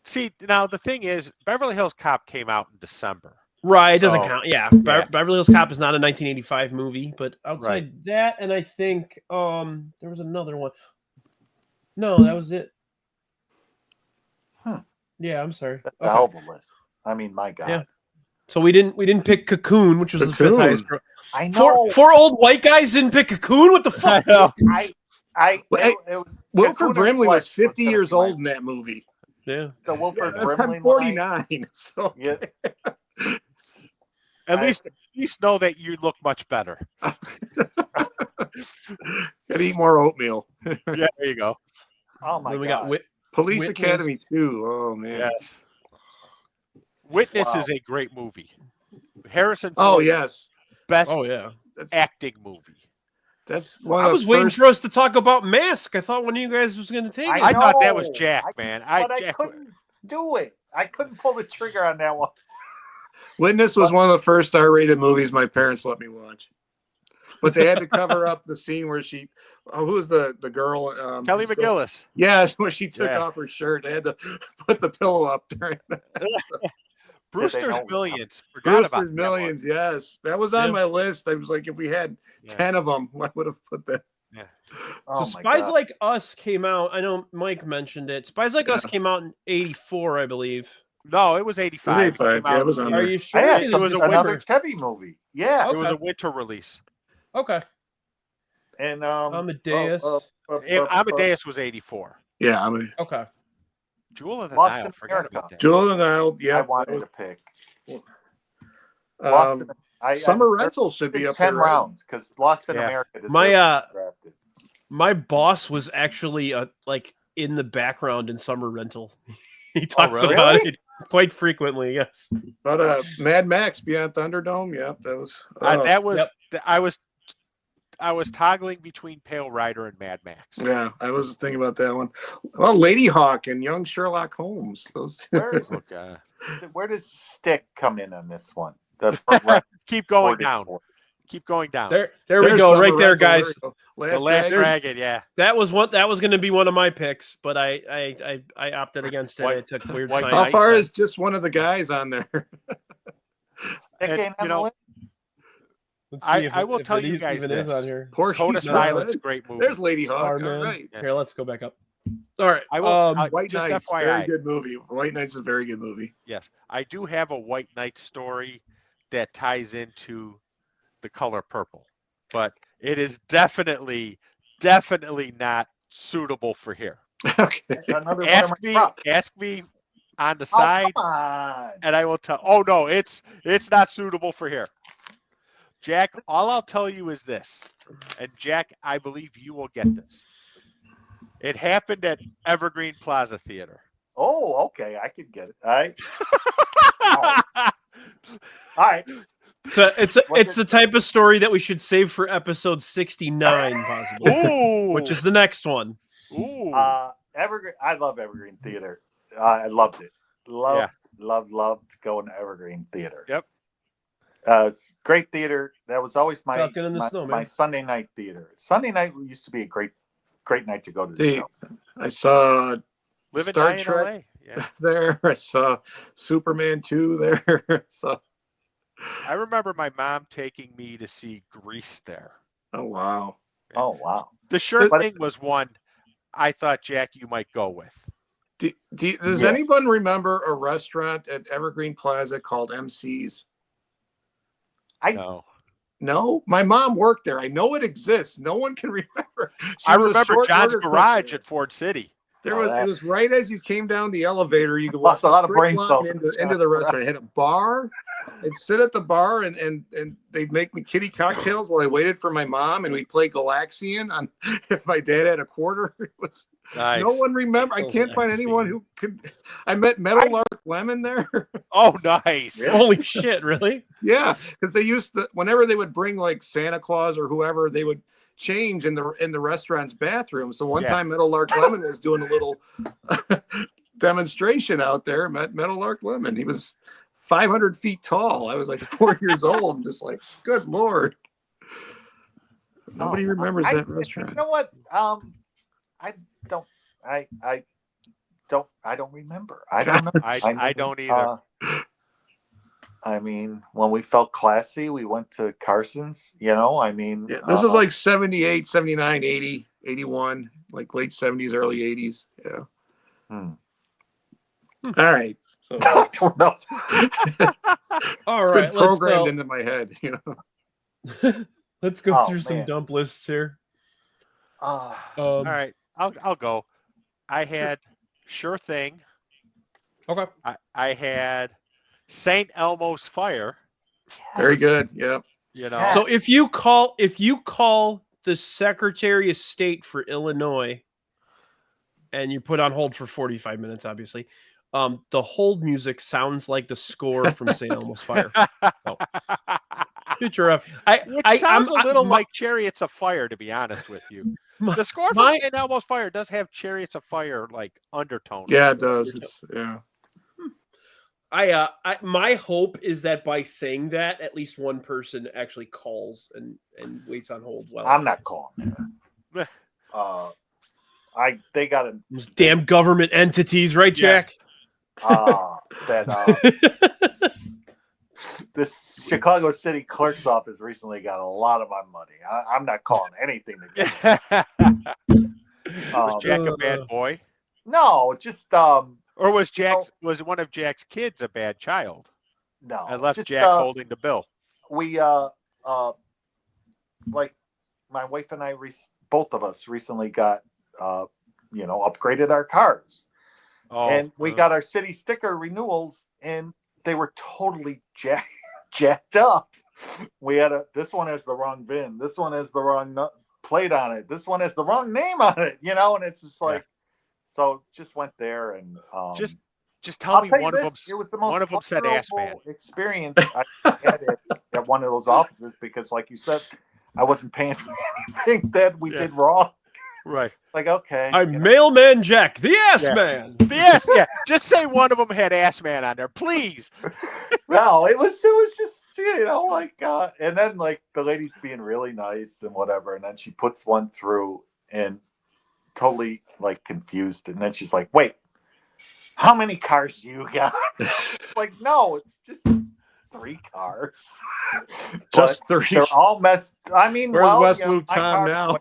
See, now the thing is, Beverly Hills Cop came out in December. Right, it doesn't count. Yeah. Beverly Hills Cop is not a 1985 movie, but outside that, and I think there was another one. No, that was it. Huh. Yeah, I'm sorry. That's a hell of a list. I mean, my God. Yeah. So we didn't pick Cocoon, which was the fifth highest. I know. Four old white guys didn't pick Cocoon. What the fuck? It was Wilford Brimley was 50 years old in that movie. Yeah. So Wilford Brimley. I'm 49. So yeah. At least know that you look much better. Gotta eat more oatmeal. Yeah, there you go. Oh my then we God. got Police Academy 2. Oh man. Yes. Witness is a great movie. Harrison Ford. Oh yes. Best acting movie. That's one. I was waiting for us to talk about Mask. I thought one of you guys was going to take it. I thought that was Jack, man. I couldn't do it. I couldn't pull the trigger on that one. Witness was one of the first R-rated movies my parents let me watch, but they had to cover up the scene where who was the girl? Kelly McGillis. Yeah, when she took off her shirt, they had to put the pillow up during that. Brewster's Millions. Forgot about Brewster's Millions. Yes, that was on my list. I was like, if we had 10 of them, I would have put that. Yeah. So Spies Like Us came out. I know Mike mentioned it. Spies Like Us came out in '84, I believe. No, it was 85. It was 85. Yeah, it was on Are there. you sure? Yeah, it was another Chevy movie. Yeah. It was a winter release. Okay. And Amadeus. Amadeus was 84. Yeah, okay. Jewel of the Lost Nile. in Forgot America. about that. Jewel of the Nile. Yeah, I wanted to pick. Summer Rental should be up 10 there, right? rounds because Lost in America. My boss was actually like in the background in Summer Rental. He talks about it quite frequently. Yes. But Mad Max Beyond Thunderdome. Yeah, that was. That was. I was toggling between Pale Rider and Mad Max. Yeah, I was thinking about that one. Well, Lady Hawk and Young Sherlock Holmes. Those. Where does Stick come in on this one? Keep going down. Keep going down. There we go. Right there, guys. The Last Dragon. Yeah. That was going to be one of my picks, but I opted against it. I took Weird Science. How far is just one of the guys on there? I will tell you guys this. Is on here. Code of Silence, great movie. There's Lady Hawk. All right. Here, let's go back up. All right. I will. White just Knights, FYI. very good movie. White Knights is a very good movie. Yes, I do have a White Knight story that ties into The Color Purple, but it is definitely not suitable for here. Okay. Ask me on the side, and I will tell. Oh no, it's not suitable for here. Jack, all I'll tell you is this, and Jack, I believe you will get this. It happened at Evergreen Plaza Theater. Oh, okay, I could get it. All right. All right. So it's the type of story that we should save for episode 69, possibly. Ooh. Which is the next one. Ooh. Evergreen. I love Evergreen Theater. I loved it. Loved going to Evergreen Theater. Yep. It's great theater. That was always my Sunday night theater. Sunday night used to be a great night to go to the show. I saw Living Star Trek there. I saw Superman 2 there. So I remember my mom taking me to see Grease there. Oh wow. Oh wow. The shirt thing was one I thought, Jack, you might go with. Does anyone remember a restaurant at Evergreen Plaza called MC's? No. No, my mom worked there. I know it exists. No one can remember. I remember John's Garage at Ford City. It was right as you came down the elevator. You could Lost walk a lot of brain straight cells. line into the restaurant. It had a bar. I'd sit at the bar and they'd make me kitty cocktails while I waited for my mom, and we'd play Galaxian on if my dad had a quarter. It was Nice. No one remember. I can't find anyone who could. I met Metal Lark Lemon there. Oh, nice. Holy shit, really? Yeah, because they used to, whenever they would bring like Santa Claus or whoever, they would change in the restaurant's bathroom. So one time Metal Lark Lemon was doing a little demonstration out there. Met Metal Lark Lemon. He was 500 feet tall. I was like 4 years old. I'm just like, good Lord. Nobody remembers that restaurant. You know what? I don't remember. I don't know. I don't either. I mean, when we felt classy, we went to Carson's, I mean. Yeah, this is like 78, 79, 80, 81, like late 70s, early 80s. Yeah. All right. So, all it's right. been programmed into my head, Let's go through some dump lists here. All right. I'll go. I had Sure Thing. Okay. I had St. Elmo's Fire. Very good. Yep. So if you call the Secretary of State for Illinois and you put on hold for 45 minutes, obviously, the hold music sounds like the score from St. Elmo's Fire. So, future of Which sounds a little like Chariots of Fire, to be honest with you. The score from St. Elmo's Fire does have Chariots of Fire like undertone. Yeah, it does. It's my hope is that by saying that, at least one person actually calls and waits on hold. Well, I'm not calling. They got those damn government entities, right, Jack? This Chicago City Clerk's office recently got a lot of my money. I'm not calling anything to get. Was Jack a bad boy? No, just or was was one of Jack's kids a bad child? No, and left Jack holding the bill. We like my wife and I, both of us recently got upgraded our cars, and we got our city sticker renewals, and they were totally jacked up. We had this one has the wrong VIN, this one has the wrong plate on it, this one has the wrong name on it, and it's just like, so just went there and just tell me one of them. It was the most one of them said ass man experience I had at one of those offices, because like you said, I wasn't paying for anything that we did wrong. Right. Like, okay. I'm Mailman Jack, the ass man. The ass, Just say one of them had ass man on there, please. No, it was just, and then like the lady's being really nice and whatever. And then she puts one through and totally like confused. And then she's like, wait, how many cars do you got? Like, no, it's just 3 cars. Just 3. They're all messed. I mean, where's West Loop Tom now?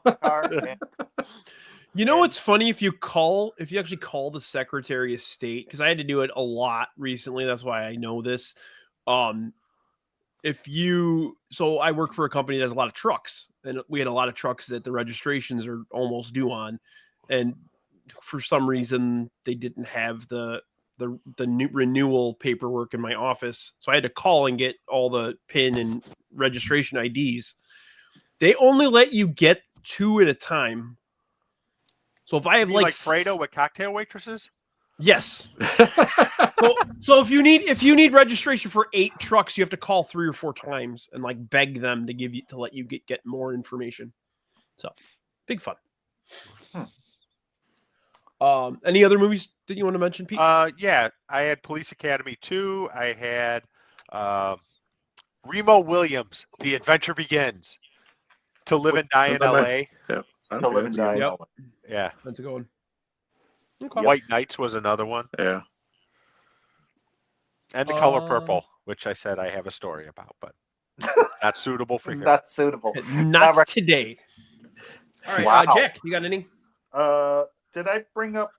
You know what's funny? If you actually call the Secretary of State, because I had to do it a lot recently. That's why I know this. So I work for a company that has a lot of trucks, and we had a lot of trucks that the registrations are almost due on, and for some reason they didn't have the new renewal paperwork in my office. So I had to call and get all the PIN and registration IDs. They only let you get 2 at a time. So if I have like Fredo with cocktail waitresses? Yes. so if you need registration for 8 trucks, you have to call 3 or 4 times and like beg them to let you get more information. So big fun. Any other movies that you want to mention, Pete? Yeah, I had Police Academy 2. I had Remo Williams, The Adventure Begins. To Live and Die in L.A. To Live and Die in L.A. Yeah. That's a good one. Okay. White Knights was another one. Yeah. And The Color Purple, which I said I have a story about, but not suitable for here. Not suitable. Not today. All right, Wow. Jack, you got anything? Did I bring up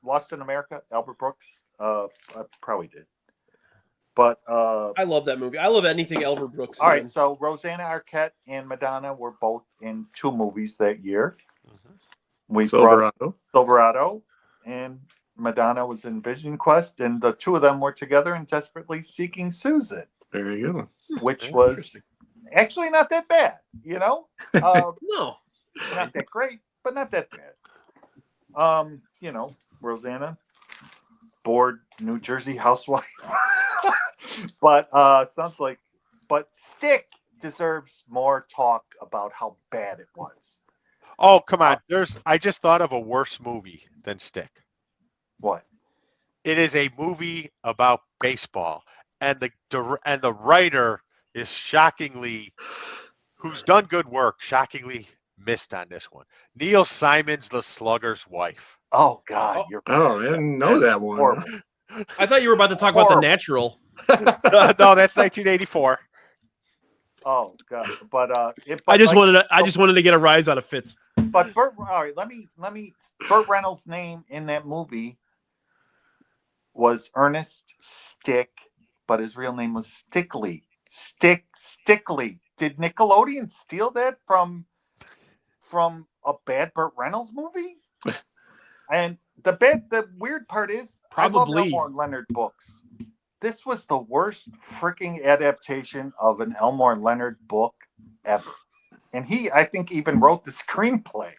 Lost in America, Albert Brooks? I probably did. But I love that movie. I love anything Albert Brooks is all right, in. so Rosanna Arquette and Madonna were both in 2 movies that year. We brought Silverado, and Madonna was in Vision Quest, and the 2 of them were together in Desperately Seeking Susan. Very good. Which was actually not that bad, No, not that great, but not that bad. Rosanna, bored New Jersey housewife. But Stick deserves more talk about how bad it was. Oh, come on. I just thought of a worse movie than Stick. What? It is a movie about baseball, and the writer is who's done good work, shockingly missed on this one. Neil Simon's The Slugger's Wife. Oh God, I didn't know that one. horrible. I thought you were about to talk about The Natural. No, that's 1984. Oh God, but I just wanted to get a rise out of Fitz. But all right, let me. Burt Reynolds' name in that movie was Ernest Stick, but his real name was Stickley. Stickley. Did Nickelodeon steal that from a bad Burt Reynolds movie? And the weird part is, Probably. I love Elmore Leonard books. This was the worst freaking adaptation of an Elmore Leonard book ever. And I think, even wrote the screenplay.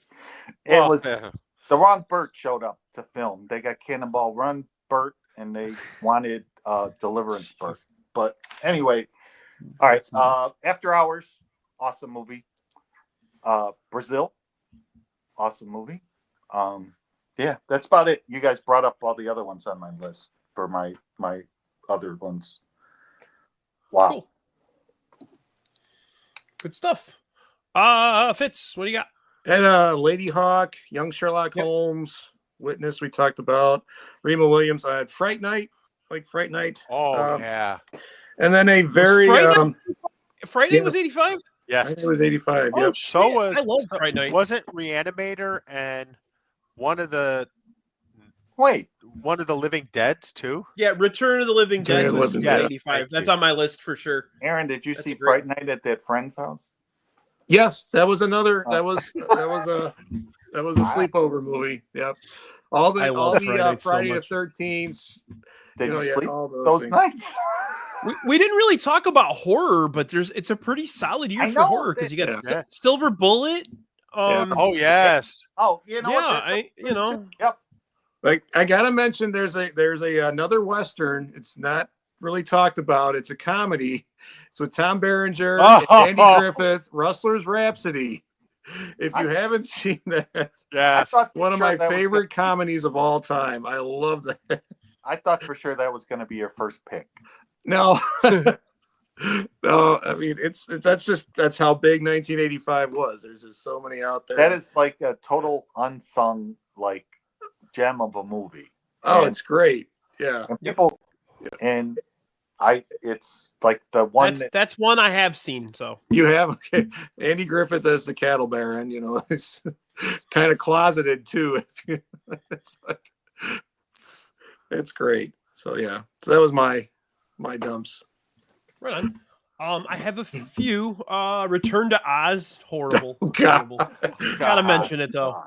The wrong Burt showed up to film. They got Cannonball Run Burt, and they wanted Deliverance Burt. But anyway, all right. After Hours, awesome movie. Brazil, awesome movie. Yeah, that's about it. You guys brought up all the other ones on my list for my other ones. Wow. Cool. Good stuff. Fitz, what do you got? And Lady Hawk, Young Sherlock Holmes, Witness we talked about, Rima Williams. I had Fright Night, Fright Night. Oh, yeah. And then a very Fright Night was 85? Yes. It was 85. Oh, yep. So was I love Fright Night. Wasn't Reanimator and one of the Living Deads too? Yeah, Return of the Living Dead was 85. That's on my list for sure. Aaron, did you see Fright Night at that friend's house? Yes, that was another. That was a sleepover movie. Yep. All the Friday the 13th. Did you sleep those nights? We didn't really talk about horror, but it's a pretty solid year for horror because you got Silver Bullet. Oh yes. Oh, Yep. Like, I gotta mention, there's another Western. It's not really talked about. It's a comedy. It's with Tom Berenger, and Andy Griffith, Rustler's Rhapsody. If you haven't seen that, yes, one of my favorite comedies of all time. I love that. I thought for sure that was going to be your first pick. No, no. I mean, that's how big 1985 was. There's just so many out there. That is like a total unsung gem of a movie. Oh, it's great. Yeah. And people it's like the one that's one I have seen. So you have Andy Griffith as the cattle baron. He's kind of closeted too. It's great. So yeah, so that was my dumps. Right on. I have a few. Return to Oz, horrible. Oh, God. Horrible. Gotta mention it though.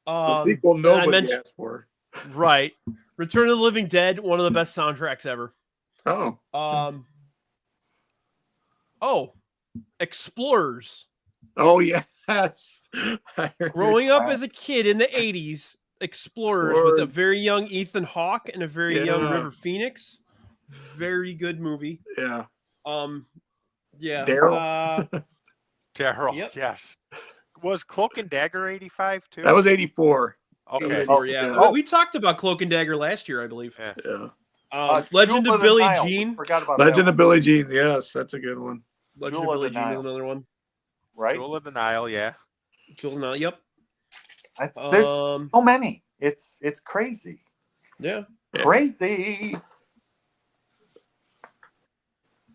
The sequel nobody asked for. Right. Return of the Living Dead, one of the best soundtracks ever. Explorers. Oh yes. Growing up as a kid in the 80s, Explorers with a very young Ethan Hawke and a very young River Phoenix. Very good movie. Yeah. Yeah. Daryl. Daryl. Yep. Yes. Was Cloak and Dagger 85 too? That was 84. Okay. 84, yeah. We talked about Cloak and Dagger last year, I believe. Yeah. Legend of Billie Jean. Legend of Billie Jean. Yes, that's a good one. Legend of Billie Jean, another one. Right. Jewel of the Nile. Yeah. Jewel of the Nile. Yep. There's so many. It's crazy. Yeah. Crazy.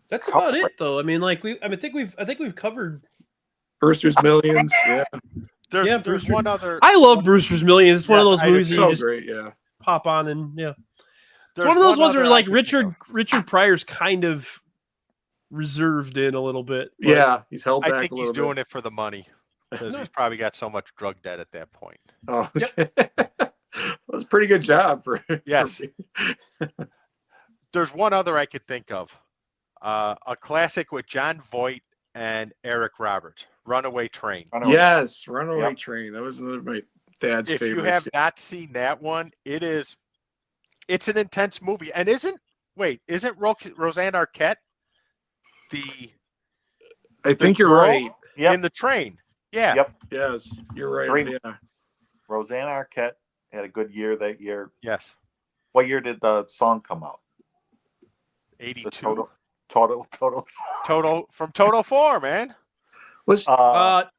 That's about it, though. I mean, I think we've covered. First There's Millions. Yeah. There's one other. I love Brewster's Millions. It's one of those movies that so you just great, yeah. pop on and yeah. It's There's one of those ones other where I like can think Richard Pryor's kind of reserved in a little bit. but- Yeah, he's held I back think a he's little doing bit. it for the money because he's probably got so much drug debt at that point. Oh, okay. That was a pretty good job for Yes. There's one other I could think of. A classic with John Voight and Eric Roberts, Runaway Train. Yes, Runaway Train. That was another of my dad's If favorites. you have not seen that one, it's an intense movie. And isn't Roseanne Arquette I think you're girl right. Yep. in the train? Yeah. Yep. Yes, you're right. Great. Yeah. Roseanne Arquette had a good year that year. Yes. What year did the song come out? 82. Total. From Total 4, man. Was not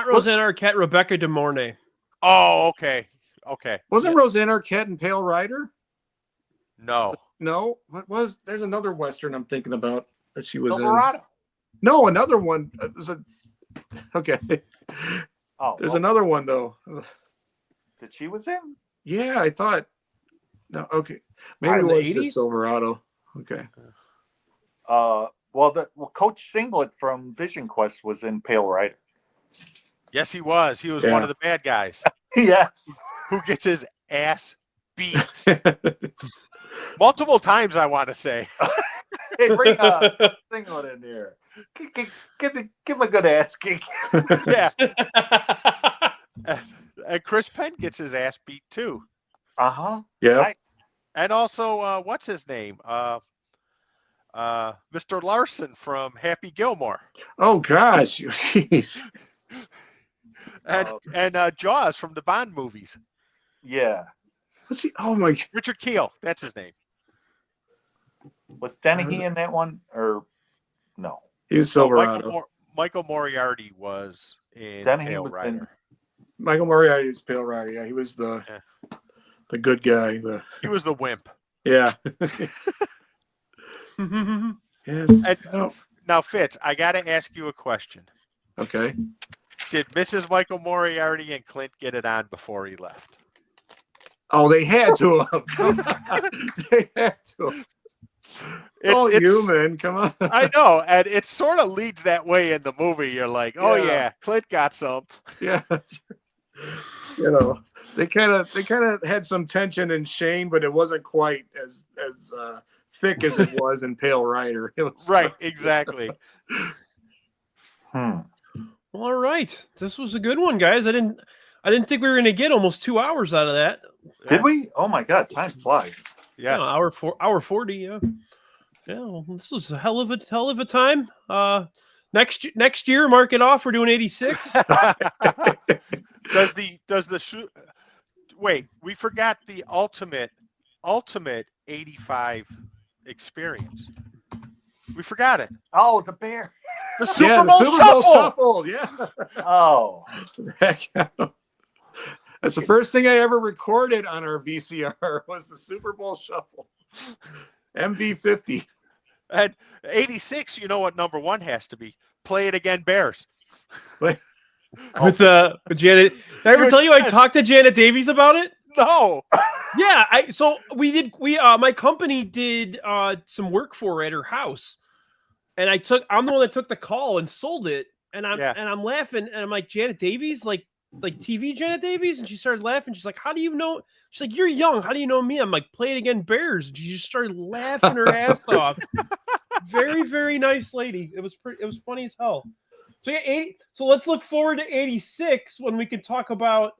Roseanne Arquette, Rebecca De Mornay. Oh, okay. Okay. wasn't Roseanne Arquette in Pale Rider? No. No. What was? There's another Western I'm thinking about that she was Silverado. in. No, another one. Okay. Oh, There's another one though. that she was in. Yeah, I thought. No, okay. Maybe Right, it in the was 80s? just Silverado. Okay. Well, Coach Singlet from Vision Quest was in Pale Rider. Yes, he was. He was Yeah. one of the bad guys Yes. who gets his ass beat multiple times, I want to say. Hey, bring Singlet in here. Give him a good ass kick. Yeah. And Chris Penn gets his ass beat too. Uh-huh. Yeah. And also, what's his name? Mr. Larson from Happy Gilmore. Oh gosh. Jeez. And Jaws from the Bond movies. Yeah. What's he? Oh my. Richard Keel, that's his name. Was Dennehy in that one or no? He was Silverado. Michael Moriarty was in Dennehy Pale was in- Rider. Michael Moriarty was Pale Rider. Yeah, he was the good guy. He was the wimp. Yeah. And now, Fitz, I got to ask you a question. Okay. Did Mrs. Michael Moriarty and Clint get it on before he left? Oh, they had to have. Come on. They had to have. It's human. Come on. I know, and it sort of leads that way in the movie. You're like, oh yeah, Clint got some. Yeah. They kind of had some tension in Shane, but it wasn't quite as thick as it was in Pale Rider. It was Right, exactly. All right, this was a good one, guys. I didn't think we were going to get almost 2 hours out of that. Did we? Oh my God, time flies. Yes. Yeah, hour 40. Yeah. Yeah, well, this was a hell of a time. Next year, mark it off. We're doing 86. Does the shoe? Wait, we forgot the ultimate 85 experience. We forgot it. Oh, the bear. The Super Bowl Super shuffle. Bowl shuffle. Yeah. Oh. Heck yeah. That's the first thing I ever recorded on our VCR was the Super Bowl shuffle. MV50. And 86, you know what number one has to be? Play It Again, Bears. With Janet. Did I ever tell you I talked to Janet Davies about it? No. Yeah, my company did some work for her at her house, and I'm the one that took the call and sold it, and I'm laughing, and I'm like, Janet Davies, like TV Janet Davies, and she started laughing. She's like, how do you know? She's like, you're young. How do you know me? I'm like, Play It Again, Bears. And she just started laughing her ass off. Very, very nice lady. It was funny as hell. So yeah, so let's look forward to 86 when we can talk about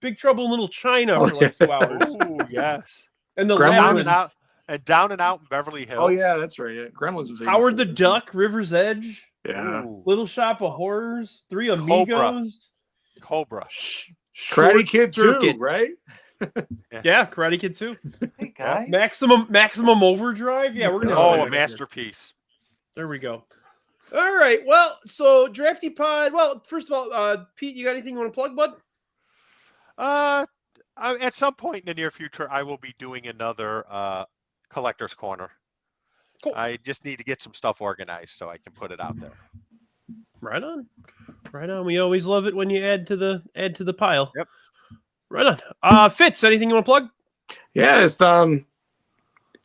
Big Trouble in Little China for like 2 hours. Oh yes. And the Down last and out in Beverly Hills. Oh yeah, that's right. Yeah. Gremlins was 84. Howard the Duck, River's Edge, Yeah. Little Shop of Horrors, Three Amigos, Cobra. Karate Kid 2, Circuit. right? Yeah, Karate Kid 2. Hey guys. Maximum Overdrive. Yeah, we're gonna. Oh, a masterpiece. There we go. All right. Well, so Drafty Pod. Well, first of all, Pete, you got anything you want to plug, bud? At some point in the near future, I will be doing another collector's corner. Cool. I just need to get some stuff organized so I can put it out there. Right on. Right on. We always love it when you add to the pile. Yep. Right on. Fitz, anything you want to plug? Yeah, it's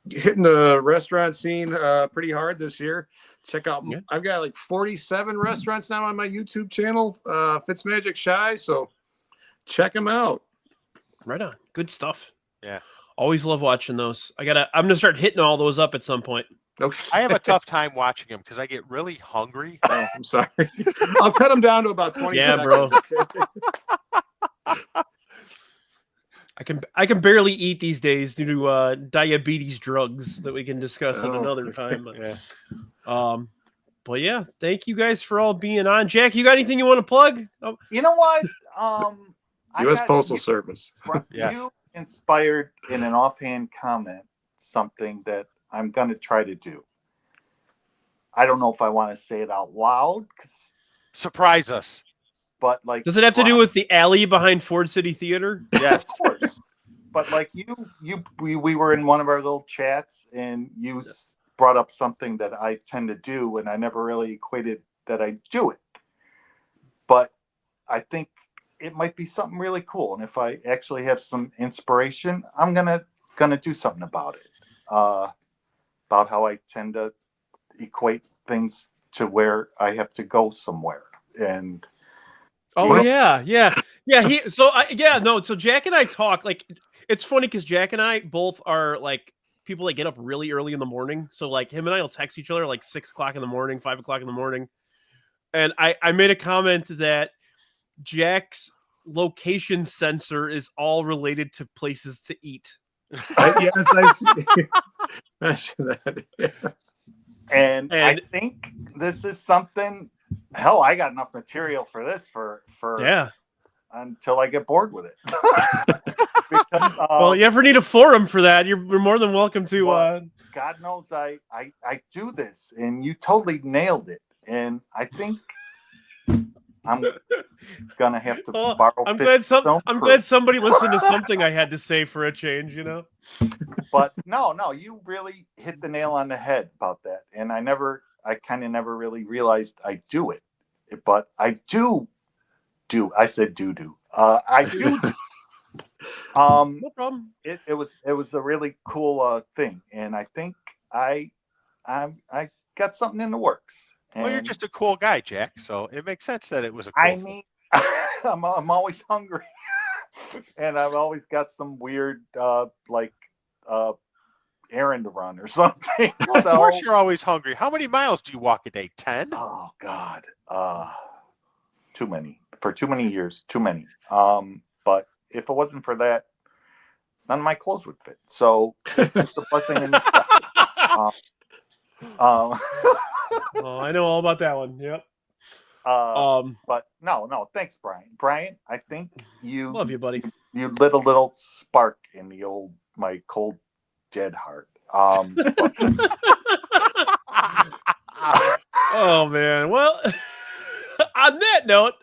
hitting the restaurant scene pretty hard this year. Check out, I've got like 47 restaurants now on my YouTube channel, Fitzmagic Shy. So check them out. Right on. Good stuff. Yeah. Always love watching those. I'm gonna start hitting all those up at some point. Okay. I have a tough time watching them because I get really hungry. Oh, I'm sorry. I'll cut them down to about 20 seconds. Bro. I can barely eat these days due to diabetes drugs that we can discuss at another time. But, but yeah, thank you guys for all being on. Jack, you got anything you want to plug? Oh. You know what? U.S. Postal Service. You inspired in an offhand comment something that I'm going to try to do. I don't know if I want to say it out loud. Surprise us. But like, does it have to do with the alley behind Ford City Theater? Yes, of course. But like we were in one of our little chats, and you brought up something that I tend to do, and I never really equated that I do it. But I think it might be something really cool, and if I actually have some inspiration, I'm gonna do something about it. About how I tend to equate things to where I have to go somewhere, and. So Jack and I talk, like, it's funny because Jack and I both are like people that get up really early in the morning. So like him and I will text each other like 6 o'clock in the morning, 5 o'clock in the morning. And I made a comment that Jack's location sensor is all related to places to eat. Yes, I mentioned that. Yeah. And I think this is something. Hell, I got enough material for this for until I get bored with it. Because, well, you ever need a forum for that? You're more than welcome to. God knows I do this, and you totally nailed it. And I think I'm gonna have to borrow. I'm glad somebody listened to something I had to say for a change. You know. But no, you really hit the nail on the head about that, and I kind of never really realized I do it, but I do. I said do. I do. No problem. It was a really cool thing, and I think I got something in the works. And well, you're just a cool guy, Jack. So it makes sense that it was a cool thing. I'm always hungry, and I've always got some weird errand to run or something. Of course you're always hungry. How many miles do you walk a day? 10? Oh God. Too many. For too many years. Too many. But if it wasn't for that, none of my clothes would fit. So it's just a blessing in disguise. Oh, I know all about that one. Yep. But no, thanks, Brian. Brian, I think you love you, buddy. You lit a little spark in my cold dead heart. Oh man. Well, on that note,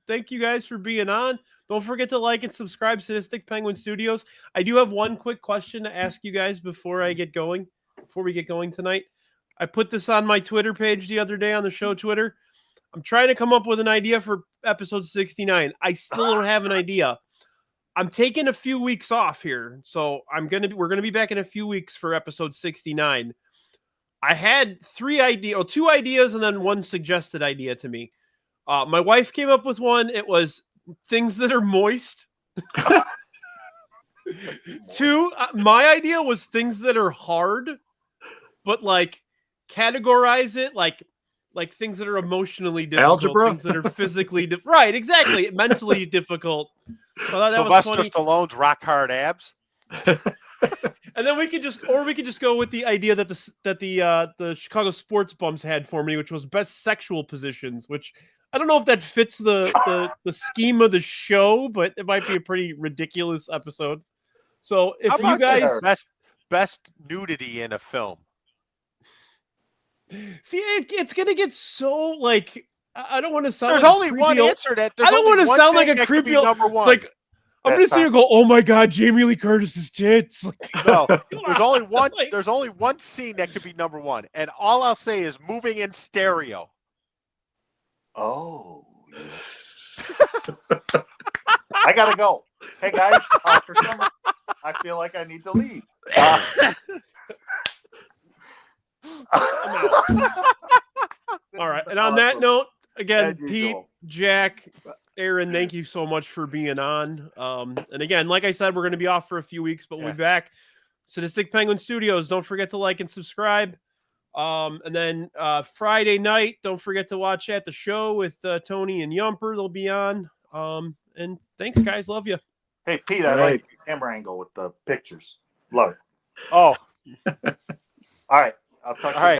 thank you guys for being on. Don't forget to like and subscribe to Sadistic Penguin Studios. I do have one quick question to ask you guys before we get going tonight. I put this on my Twitter page the other day on the show Twitter. I'm trying to come up with an idea for episode 69. I still don't have an idea. I'm taking a few weeks off here, so we're gonna be back in a few weeks for episode 69. I had 2 ideas and then one suggested idea to me. My wife came up with one. It was things that are moist. 2, my idea was things that are hard, but like categorize it like things that are emotionally difficult, algebra, things that are physically right, exactly, mentally difficult. Sylvester Stallone's rock hard abs. And then we could just go with the idea that the Chicago Sports Bums had for me, which was best sexual positions, which I don't know if that fits the scheme of the show, but it might be a pretty ridiculous episode. So if you guys best nudity in a film. See, it's gonna get so like I don't want to sound. There's like only one answer that. I don't want to sound like a creepy number one. Like I'm gonna sit here and go, "Oh my God, Jamie Lee Curtis's tits." No, there's only one. There's only one scene that could be number one, and all I'll say is moving in stereo. Oh I gotta go. Hey guys, for some reason, I feel like I need to leave. All right. And on that note, again, As Pete, usual. Jack, Aaron, thank you so much for being on. And again, like I said, we're going to be off for a few weeks, but we'll be back. Sadistic Penguin Studios. Don't forget to like and subscribe. And then Friday night, don't forget to watch At the Show with Tony and Yumper. They'll be on. And thanks, guys. Love you. Hey, Pete, I like your camera angle with the pictures. Love it. Oh. All right. I'll talk to you.